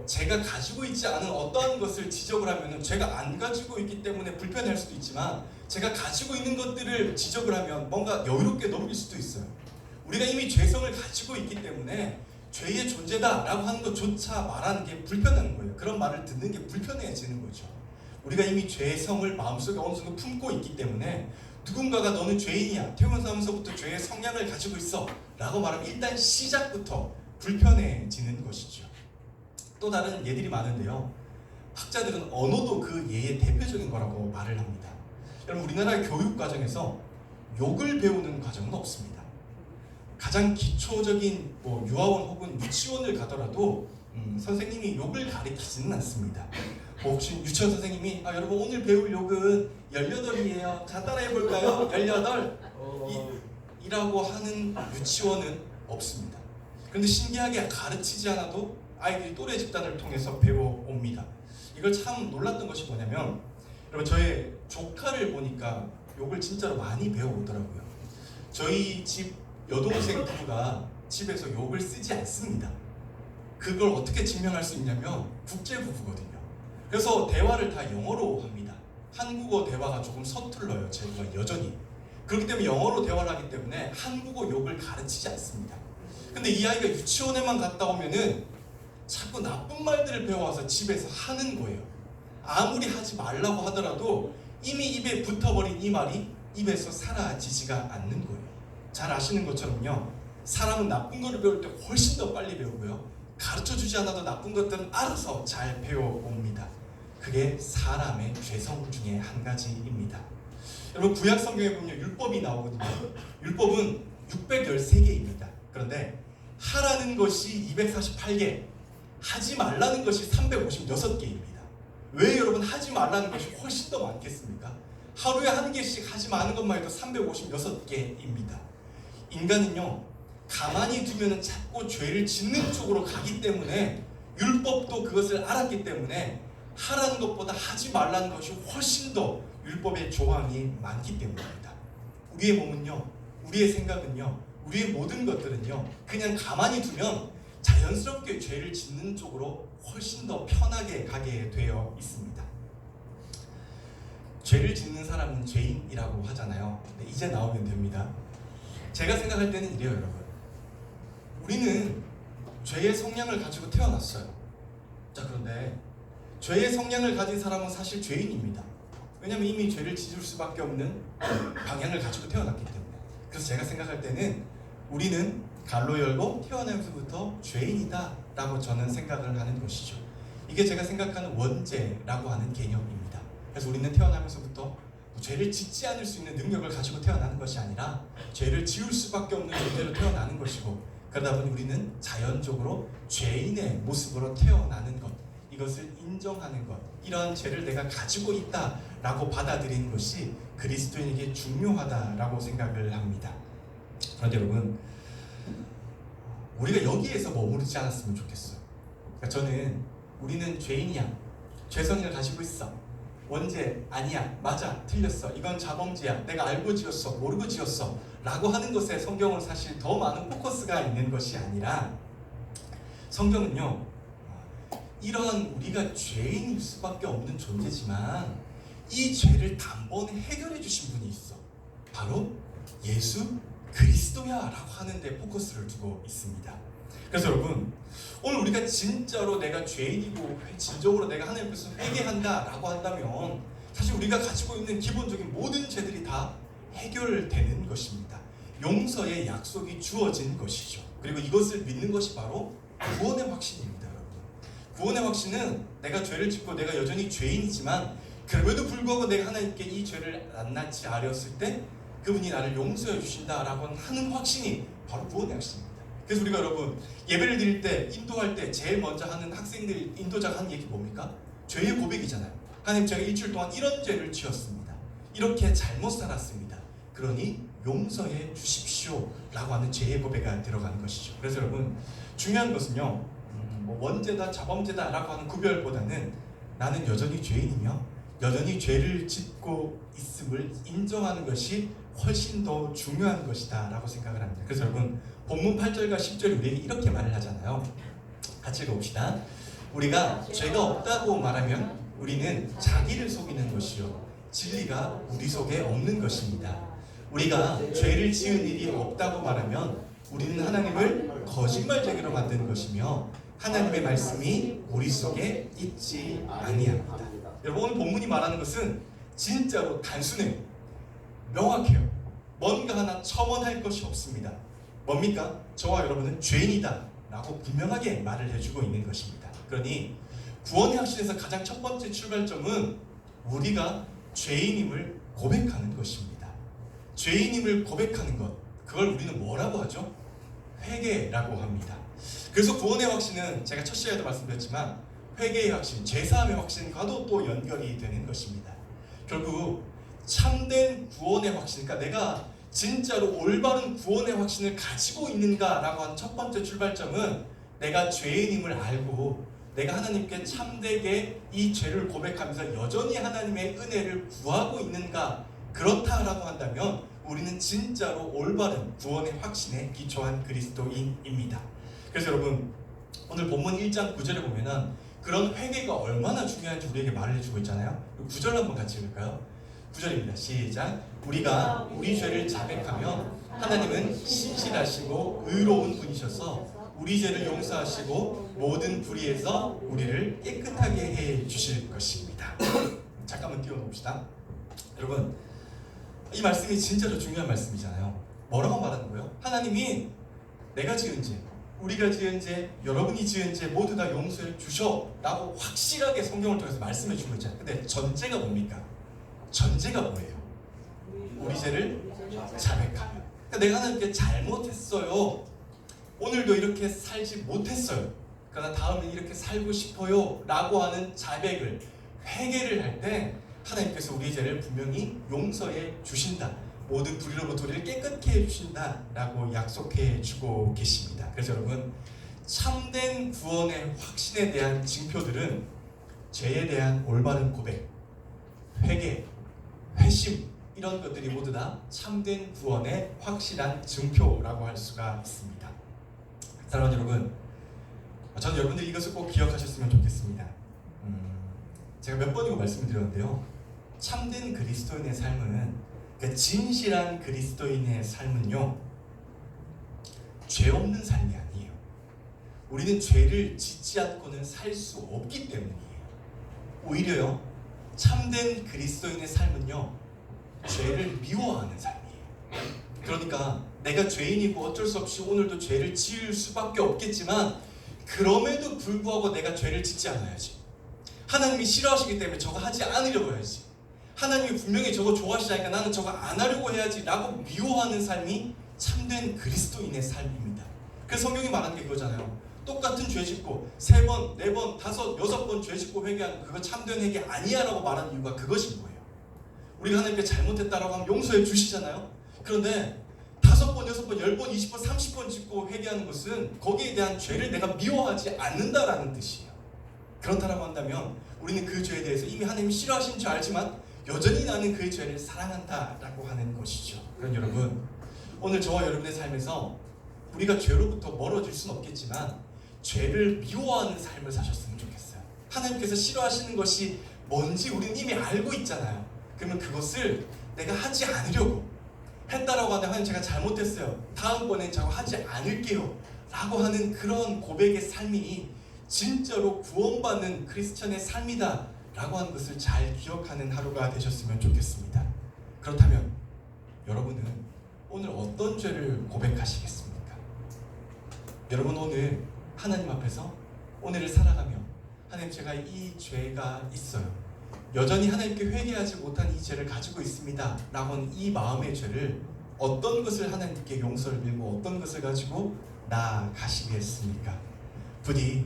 제가 가지고 있지 않은 어떠한 것을 지적을 하면 제가 안 가지고 있기 때문에 불편할 수도 있지만 제가 가지고 있는 것들을 지적을 하면 뭔가 여유롭게 넘길 수도 있어요. 우리가 이미 죄성을 가지고 있기 때문에 죄의 존재다 라고 하는 것조차 말하는 게 불편한 거예요. 그런 말을 듣는 게 불편해지는 거죠. 우리가 이미 죄성을 마음속에 어느 정도 품고 있기 때문에 누군가가 너는 죄인이야, 태어나면서부터 죄의 성향을 가지고 있어 라고 말하면 일단 시작부터 불편해지는 것이죠. 또 다른 예들이 많은데요. 학자들은 언어도 그 예의 대표적인 거라고 말을 합니다. 여러분 우리나라 교육 과정에서 욕을 배우는 과정은 없습니다. 가장 기초적인 유아원 혹은 유치원을 가더라도 선생님이 욕을 가르치지는 않습니다. 혹시 유치원 선생님이 여러분 오늘 배울 욕은 18이에요. 자 따라해볼까요? 18 이라고 하는 유치원은 없습니다. 그런데 신기하게 가르치지 않아도 아이들이 또래 집단을 통해서 배워옵니다. 이걸 참 놀랐던 것이 뭐냐면 여러분 저의 조카를 보니까 욕을 진짜로 많이 배워오더라고요. 저희 집 여동생 부부가 집에서 욕을 쓰지 않습니다. 그걸 어떻게 증명할 수 있냐면 국제부부거든요. 그래서 대화를 다 영어로 합니다. 한국어 대화가 조금 서툴러요. 제가 여전히. 그렇기 때문에 영어로 대화를 하기 때문에 한국어 욕을 가르치지 않습니다. 근데 이 아이가 유치원에만 갔다 오면은 자꾸 나쁜 말들을 배워와서 집에서 하는 거예요. 아무리 하지 말라고 하더라도 이미 입에 붙어버린 이 말이 입에서 사라지지가 않는 거예요. 잘 아시는 것처럼요, 사람은 나쁜 거를 배울 때 훨씬 더 빨리 배우고요, 가르쳐주지 않아도 나쁜 것들은 알아서 잘 배워옵니다. 그게 사람의 죄성 중에 한 가지입니다. 여러분 구약 성경에 보면 율법이 나오거든요. 율법은 613개입니다. 그런데 하라는 것이 248개, 하지 말라는 것이 356개입니다. 왜 여러분 하지 말라는 것이 훨씬 더 많겠습니까? 하루에 한 개씩 하지 마는 것만 해도 356개입니다. 인간은요, 가만히 두면 자꾸 죄를 짓는 쪽으로 가기 때문에, 율법도 그것을 알았기 때문에 하라는 것보다 하지 말라는 것이 훨씬 더 율법의 조항이 많기 때문입니다. 우리의 몸은요, 우리의 생각은요, 우리의 모든 것들은요, 그냥 가만히 두면 자연스럽게 죄를 짓는 쪽으로 훨씬 더 편하게 가게 되어 있습니다. 죄를 짓는 사람은 죄인이라고 하잖아요. 근데 이제 나오면 됩니다. 제가 생각할 때는 이래요, 여러분. 우리는 죄의 성향을 가지고 태어났어요. 자, 그런데 죄의 성향을 가진 사람은 사실 죄인입니다. 왜냐하면 이미 죄를 짓을 수밖에 없는 방향을 가지고 태어났기 때문에. 그래서 제가 생각할 때는 우리는 갈로 열고 태어나면서부터 죄인이다 라고 저는 생각을 하는 것이죠. 이게 제가 생각하는 원죄라고 하는 개념입니다. 그래서 우리는 태어나면서부터 죄를 짓지 않을 수 있는 능력을 가지고 태어나는 것이 아니라 죄를 지을 수밖에 없는 존재로 태어나는 것이고, 그러다 보니 우리는 자연적으로 죄인의 모습으로 태어나는 것, 이것을 인정하는 것, 이러한 죄를 내가 가지고 있다라고 받아들이는 것이 그리스도인에게 중요하다라고 생각을 합니다. 그런데 여러분, 우리가 여기에서 머무르지 않았으면 좋겠어요. 그러니까 저는 우리는 죄인이야, 죄성을 가지고 있어, 원죄 아니야, 맞아, 틀렸어, 이건 자범죄야, 내가 알고 지었어, 모르고 지었어 라고 하는 것에 성경은 사실 더 많은 포커스가 있는 것이 아니라, 성경은요, 이러한 우리가 죄인일 수밖에 없는 존재지만 이 죄를 단번에 해결해 주신 분이 있어. 바로 예수 그리스도야 라고 하는데 포커스를 두고 있습니다. 그래서 여러분, 오늘 우리가 진짜로 내가 죄인이고 진정으로 내가 하나님 앞에서 회개한다 라고 한다면 사실 우리가 가지고 있는 기본적인 모든 죄들이 다 해결되는 것입니다. 용서의 약속이 주어진 것이죠. 그리고 이것을 믿는 것이 바로 구원의 확신입니다. 여러분, 구원의 확신은 내가 죄를 짓고 내가 여전히 죄인이지만 그럼에도 불구하고 내가 하나님께 이 죄를 낱낱이 아뢰었을 때 그분이 나를 용서해 주신다라고 하는 확신이 바로 구원의 확신입니다. 그래서 우리가 여러분 예배를 드릴 때, 인도할 때 제일 먼저 하는 학생들 인도자가 하는 얘기 뭡니까? 죄의 고백이잖아요. 하나님, 제가 일주일 동안 이런 죄를 지었습니다. 이렇게 잘못 살았습니다. 그러니 용서해 주십시오 라고 하는 죄의 고백가 들어가는 것이죠. 그래서 여러분, 중요한 것은요, 원죄다 자범죄다 라고 하는 구별보다는 나는 여전히 죄인이며 여전히 죄를 짓고 있음을 인정하는 것이 훨씬 더 중요한 것이다 라고 생각을 합니다. 그래서 여러분, 본문 8절과 10절이 우리에게 이렇게 말을 하잖아요. 같이 읽어봅시다. 우리가 죄가 없다고 말하면 우리는 자기를 속이는 것이요 진리가 우리 속에 없는 것입니다. 우리가 죄를 지은 일이 없다고 말하면 우리는 하나님을 거짓말쟁이로 만드는 것이며 하나님의 말씀이 우리 속에 있지 아니합니다. 여러분, 오늘 본문이 말하는 것은 진짜로 단순해요. 명확해요. 뭔가 하나 첨언할 것이 없습니다. 뭡니까? 저와 여러분은 죄인이다 라고 분명하게 말을 해주고 있는 것입니다. 그러니 구원의 확신에서 가장 첫 번째 출발점은 우리가 죄인임을 고백하는 것입니다. 죄인임을 고백하는 것, 그걸 우리는 뭐라고 하죠? 회개라고 합니다. 그래서 구원의 확신은 제가 첫 시간에도 말씀드렸지만 회개의 확신, 죄사함의 확신과도 또 연결이 되는 것입니다. 결국 참된 구원의 확신, 그러니까 내가 진짜로 올바른 구원의 확신을 가지고 있는가라고 한 첫 번째 출발점은 내가 죄인임을 알고 내가 하나님께 참되게 이 죄를 고백하면서 여전히 하나님의 은혜를 구하고 있는가, 그렇다라고 한다면 우리는 진짜로 올바른 구원의 확신에 기초한 그리스도인입니다. 그래서 여러분, 오늘 본문 1장 9절에 보면은 그런 회개가 얼마나 중요한지 우리에게 말을 해주고 있잖아요. 9절 한번 같이 읽을까요? 9절입니다. 시작. 우리가 우리 죄를 자백하면 하나님은 신실하시고 의로운 분이셔서 우리 죄를 용서하시고 모든 불의에서 우리를 깨끗하게 해 주실 것입니다. 잠깐만 띄워놓읍시다. 여러분, 이 말씀이 진짜로 중요한 말씀이잖아요. 뭐라고 말하는 거예요? 하나님이 내가 지은 죄, 우리가 지은 죄, 여러분이 지은 죄 모두 다 용서해 주셔 라고 확실하게 성경을 통해서 말씀해 주고 있잖아요. 근데 전제가 뭡니까? 전제가 뭐예요? 우리 죄를 자백하며. 그러니까 내가 하나님께 잘못했어요. 오늘도 이렇게 살지 못했어요. 그러나 다음에 이렇게 살고 싶어요 라고 하는 자백을, 회개를 할 때 하나님께서 우리의 죄를 분명히 용서해 주신다. 모든 불의로부터 우리를 깨끗게 해주신다 라고 약속해 주고 계십니다. 그래서 여러분, 참된 구원의 확신에 대한 징표들은 죄에 대한 올바른 고백, 회개, 회심, 이런 것들이 모두 다 참된 구원의 확실한 증표라고 할 수가 있습니다. 사랑하는 여러분, 저는 여러분들이 이것을 꼭 기억하셨으면 좋겠습니다. 제가 몇 번이고 말씀드렸는데요, 참된 그리스도인의 삶은, 그러니까 진실한 그리스도인의 삶은요, 죄 없는 삶이 아니에요. 우리는 죄를 짓지 않고는 살 수 없기 때문이에요. 오히려요, 참된 그리스도인의 삶은요, 죄를 미워하는 삶이에요. 그러니까 내가 죄인이고 어쩔 수 없이 오늘도 죄를 지을 수밖에 없겠지만, 그럼에도 불구하고 내가 죄를 짓지 않아야지. 하나님이 싫어하시기 때문에 저거 하지 않으려고 해야지. 하나님이 분명히 저거 좋아하시니까 나는 저거 안 하려고 해야지 라고 미워하는 삶이 참된 그리스도인의 삶입니다. 그래서 성경이 말하는 게 그거잖아요. 똑같은 죄 짓고 3번, 4번, 5, 6번 죄 짓고 회개하는 그거 참된 회개 아니야 라고 말하는 이유가 그것인 거예요. 우리가 하나님께 잘못했다라고 하면 용서해 주시잖아요. 그런데 5번, 6번, 10번, 20번, 30번 짓고 회개하는 것은 거기에 대한 죄를 내가 미워하지 않는다라는 뜻이에요. 그렇다라고 한다면 우리는 그 죄에 대해서 이미 하나님이 싫어하시는 줄 알지만 여전히 나는 그 죄를 사랑한다라고 하는 것이죠. 그럼 여러분, 오늘 저와 여러분의 삶에서 우리가 죄로부터 멀어질 수는 없겠지만 죄를 미워하는 삶을 사셨으면 좋겠어요. 하나님께서 싫어하시는 것이 뭔지 우리는 이미 알고 있잖아요. 그러면 그것을 내가 하지 않으려고, 했다라고 하면 하나님 제가 잘못했어요, 다음번엔 저거 하지 않을게요 라고 하는 그런 고백의 삶이 진짜로 구원받는 크리스천의 삶이다 라고 하는 것을 잘 기억하는 하루가 되셨으면 좋겠습니다. 그렇다면 여러분은 오늘 어떤 죄를 고백하시겠습니까? 여러분, 오늘 하나님 앞에서 오늘을 살아가며 하나님, 제가 이 죄가 있어요, 여전히 하나님께 회개하지 못한 이 죄를 가지고 있습니다 라고 하는 이 마음의 죄를 어떤 것을 하나님께 용서를 빌고 어떤 것을 가지고 나아가시겠습니까? 부디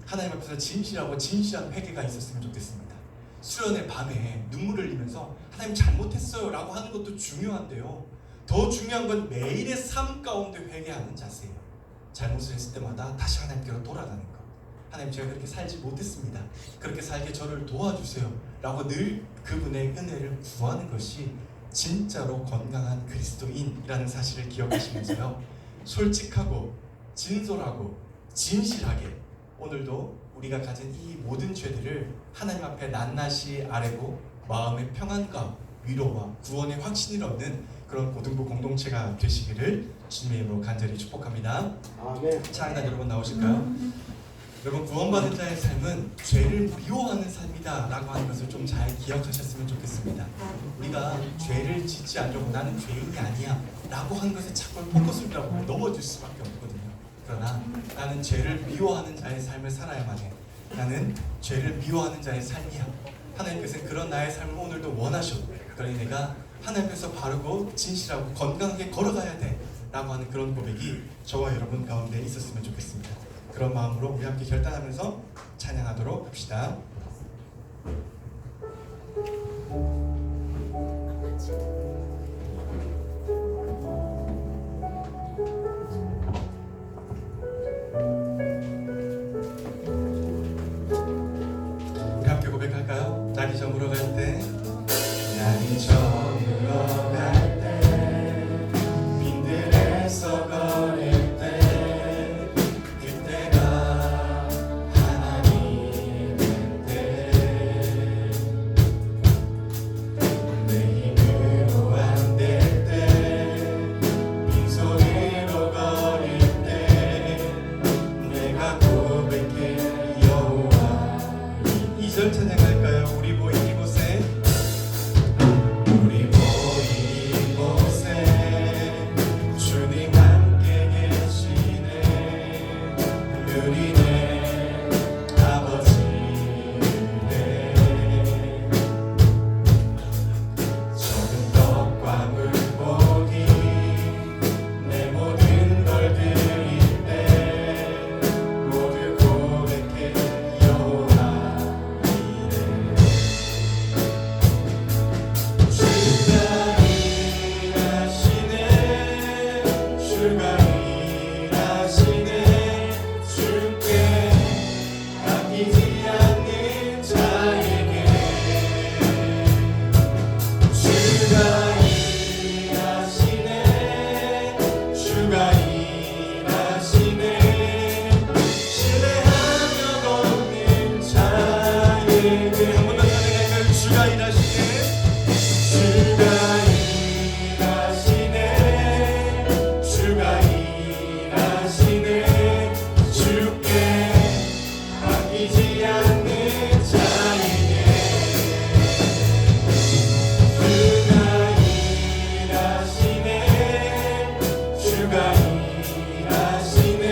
하나님 앞에서 진실하고 진실한 회개가 있었으면 좋겠습니다. 수련의 밤에 눈물을 흘리면서 하나님 잘못했어요 라고 하는 것도 중요한데요, 더 중요한 건 매일의 삶 가운데 회개하는 자세예요. 잘못을 했을 때마다 다시 하나님께로 돌아가는 것. 하나님, 제가 그렇게 살지 못했습니다, 그렇게 살게 저를 도와주세요 라고 늘 그분의 은혜를 구하는 것이 진짜로 건강한 그리스도인이라는 사실을 기억하시면서요, 솔직하고 진솔하고 진실하게 오늘도 우리가 가진 이 모든 죄들을 하나님 앞에 낱낱이 아뢰고 마음의 평안과 위로와 구원의 확신을 얻는 그런 고등부 공동체가 되시기를 주님의 이름으로 간절히 축복합니다. 아멘. 찬양단 여러분 나오실까요? 여러분, 구원받은 자의 삶은 죄를 미워하는 삶이다 라고 하는 것을 좀 잘 기억하셨으면 좋겠습니다. 우리가 죄를 짓지 않으려고 나는 죄인이 아니야 라고 하는 것에 자꾸 포커스를 하고 넘어질 수밖에 없거든요. 그러나 나는 죄를 미워하는 자의 삶을 살아야만 해. 나는 죄를 미워하는 자의 삶이야. 하나님께서는 그런 나의 삶을 오늘도 원하셔도, 그러니 내가 하나님 앞에서 바르고 진실하고 건강하게 걸어가야 돼 라고 하는 그런 고백이 저와 여러분 가운데 있었으면 좋겠습니다. 그런 마음으로 우리 함께 결단하면서 찬양하도록 합시다. 우리 함께 고백할까요? 날이 저물어 갈 때, 날이 저물어 갈 때, 빈들에서 거릴 때, 그때가 하나님의 때, 내 힘으로 안 될 때, 빈손으로 거릴 때, 내가 고백해 여호와. 2절 찬양할까요? 우리 모인 이곳에, 우리 모인 이곳에 주님 함께 계시네. 누리네 아버지네. 적은 떡과 물고기 내 모든 걸 드릴 때 모두 고백해 여호와 이래. 주가 일하시네. 주가 일하시네. 주께 아끼지 않는 자에게. 주가 일하시네. 주가 일하시네. 신뢰하며 걷는 자에게. 한 번 더 찬양할까요? 주가 일하시네. 주가 일하시네. 주가 일하시네. 주께 아끼지 않는 자에게. 주가 일하시네. 주가 일하시네.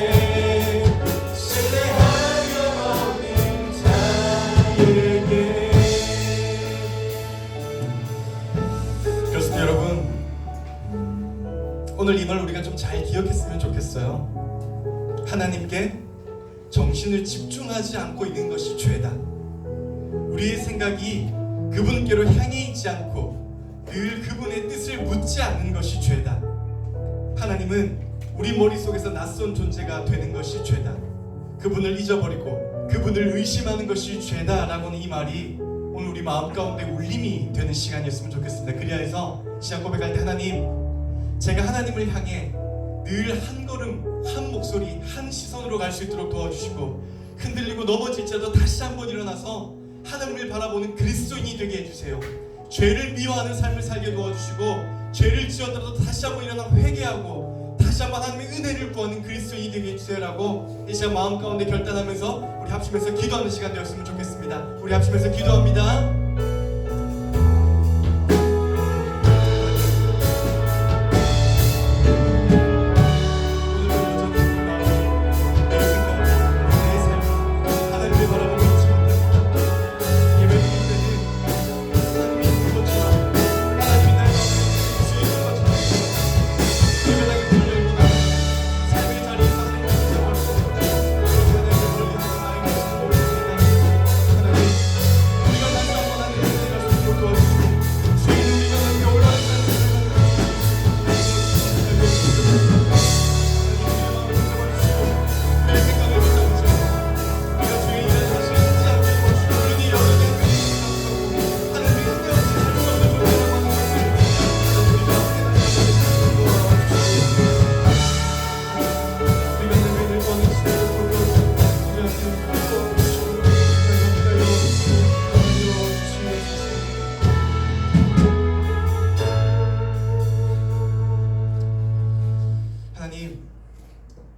신뢰하며 걷는 자에게. 그렇습니다, 여러분. 오늘 이 말 우리가 좀 잘 기억했으면 좋겠어요. 하나님께 정신을 집중하지 않고 있는 것이 죄다. 우리의 생각이 그분께로 향해 있지 않고 늘 그분의 뜻을 묻지 않는 것이 죄다. 하나님은 우리 머릿속에서 낯선 존재가 되는 것이 죄다. 그분을 잊어버리고 그분을 의심하는 것이 죄다라고는 이 말이 오늘 우리 마음 가운데 울림이 되는 시간이었으면 좋겠습니다. 그리하여서 시작 고백할 때, 하나님, 제가 하나님을 향해 늘 한 걸음, 한 목소리, 한 시선으로 갈 수 있도록 도와주시고, 흔들리고 넘어질지라도 다시 한번 일어나서 하나님을 바라보는 그리스도인이 되게 해주세요. 죄를 미워하는 삶을 살게 도와주시고, 죄를 지었더라도 다시 한번 일어나 회개하고 다시 한번 하나님의 은혜를 구하는 그리스도인이 되게 해주세요라고 이 시간 마음 가운데 결단하면서 우리 합심해서 기도하는 시간 되었으면 좋겠습니다. 우리 합심해서 기도합니다.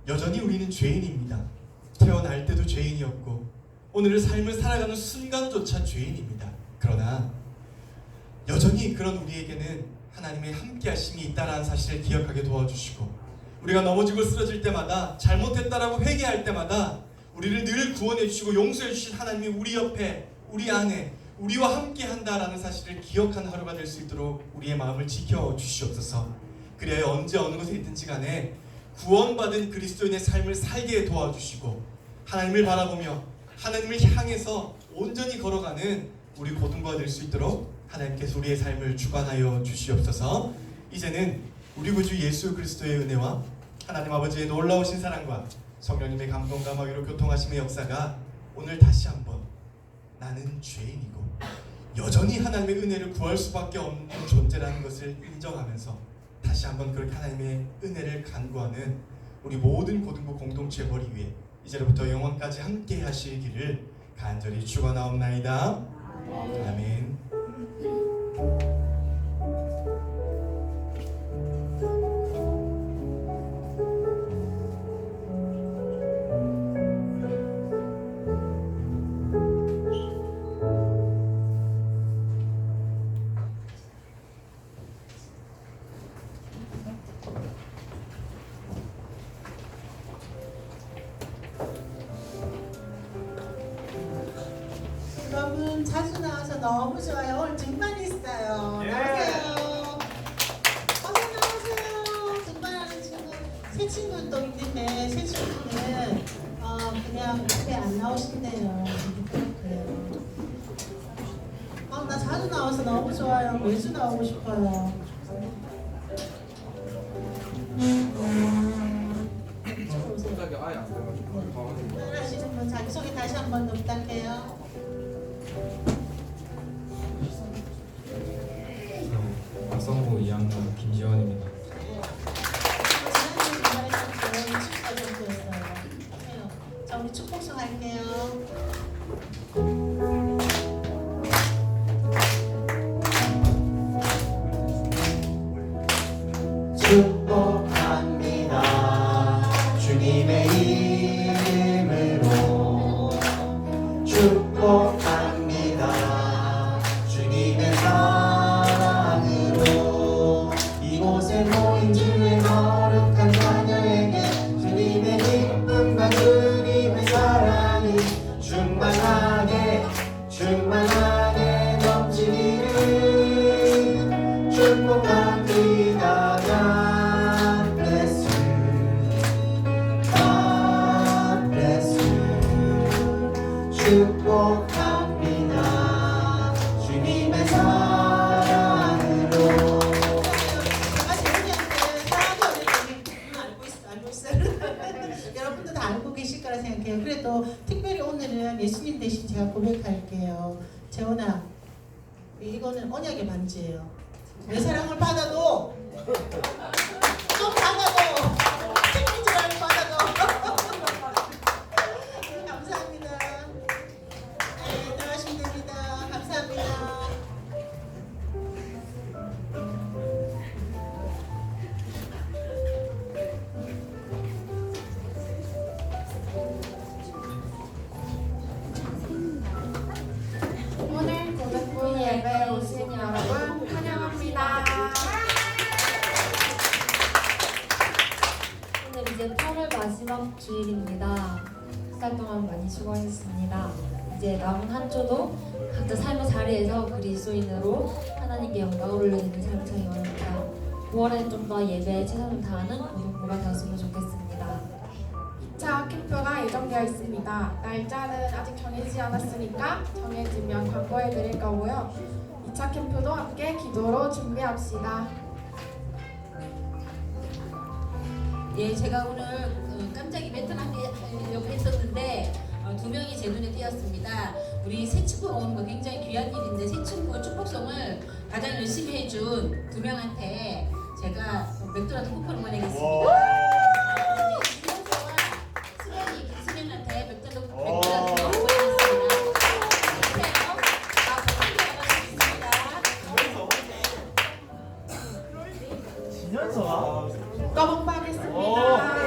여전히 우리는 죄인입니다. 태어날 때도 죄인이었고 오늘의 삶을 살아가는 순간조차 죄인입니다. 그러나 여전히 그런 우리에게는 하나님의 함께하심이 있다는 사실을 기억하게 도와주시고, 우리가 넘어지고 쓰러질 때마다, 잘못했다라고 회개할 때마다 우리를 늘 구원해 주시고 용서해 주신 하나님이 우리 옆에, 우리 안에, 우리와 함께 한다라는 사실을 기억하는 하루가 될 수 있도록 우리의 마음을 지켜주시옵소서. 그래야 언제 어느 곳에 있든지 간에 구원받은 그리스도인의 삶을 살게 도와주시고 하나님을 바라보며 하나님을 향해서 온전히 걸어가는 우리 고등부가 될 수 있도록 하나님께서 우리의 삶을 주관하여 주시옵소서. 이제는 우리 구주 예수 그리스도의 은혜와 하나님 아버지의 놀라우신 사랑과 성령님의 감동과 위로 교통하심의 역사가 오늘 다시 한번 나는 죄인이고 여전히 하나님의 은혜를 구할 수밖에 없는 존재라는 것을 인정하면서 다시 한번 그렇게 하나님의 은혜를 간구하는 우리 모든 고등부 공동체 머리 위에 이제부터 영원까지 함께 하시기를 간절히 축원하옵나이다. 아멘. 여러분 자주 나와서 너무 좋아요. 오늘 등반 있어요. 나오세요. 어서 나오세요. 등반하는 친구, 새 친구도 있는데 새 친구는 그냥 앞에 안 나오신대요. 그래요. 나 자주 나와서 너무 좋아요. 매주 나오고 싶어요. 하시는 분 자기소개 다시 한 번 더 부탁해요. 박성고 2학년 김지원입니다. 자, 우리 축복성 할게요. 축복합니다. 주님의 이름으로 축복합니다. 주님의 사랑으로 이곳에 모인 주의 거룩한 자녀에게 주님의 기쁨과 주님의 사랑이 충만하게 넘치기를 축복합니다. 축복합니다. 주님의 사랑으로. 제가 재훈이한테 사랑하는 알고 있어요. 여러분도 다 알고 계실 거라 생각해요. 그래도 특별히 오늘은 예수님 대신 제가 고백할게요. 재훈아, 이거는 언약의 반지예요. 내 사랑을 받아도 좀 받아도 책임질 알고 받아도 감사합니다. 네, 들어가시면 됩니다. 감사합니다. 오늘 고등부 예배에 오신 여러분 환영합니다. 오늘 이제 8월 마지막 주일입니다. 한 달 동안 많이 수고하셨습니다. 이제 남은 한 주도 각자 삶의 자리에서 그리스도인으로 하나님께 영광을 올려드리는 삶을 살기 원합니다. 9월에는 좀 더 예배에 최선을 다하는 고등부가 되었으면 좋겠습니다. 2차 캠프가 예정되어 있습니다. 날짜는 아직 정해지지 않았으니까 정해지면 광고해 드릴 거고요. 2차 캠프도 함께 기도로 준비합시다. 예, 제가 오늘 깜짝 이벤트를 하려고 했었는데 2명이 제 눈에 띄었습니다. 우리 새 친구가 오는 거 굉장히 귀한 일인데 새 친구 축복송을 가장 열심히 해준 2명한테 제가 맥도날드 쿠폰을 보내겠습니다. 김현수와 수명한테 맥도날드 쿠폰을 보내겠습니다. 진현서가? 꺼먹 하겠습니다.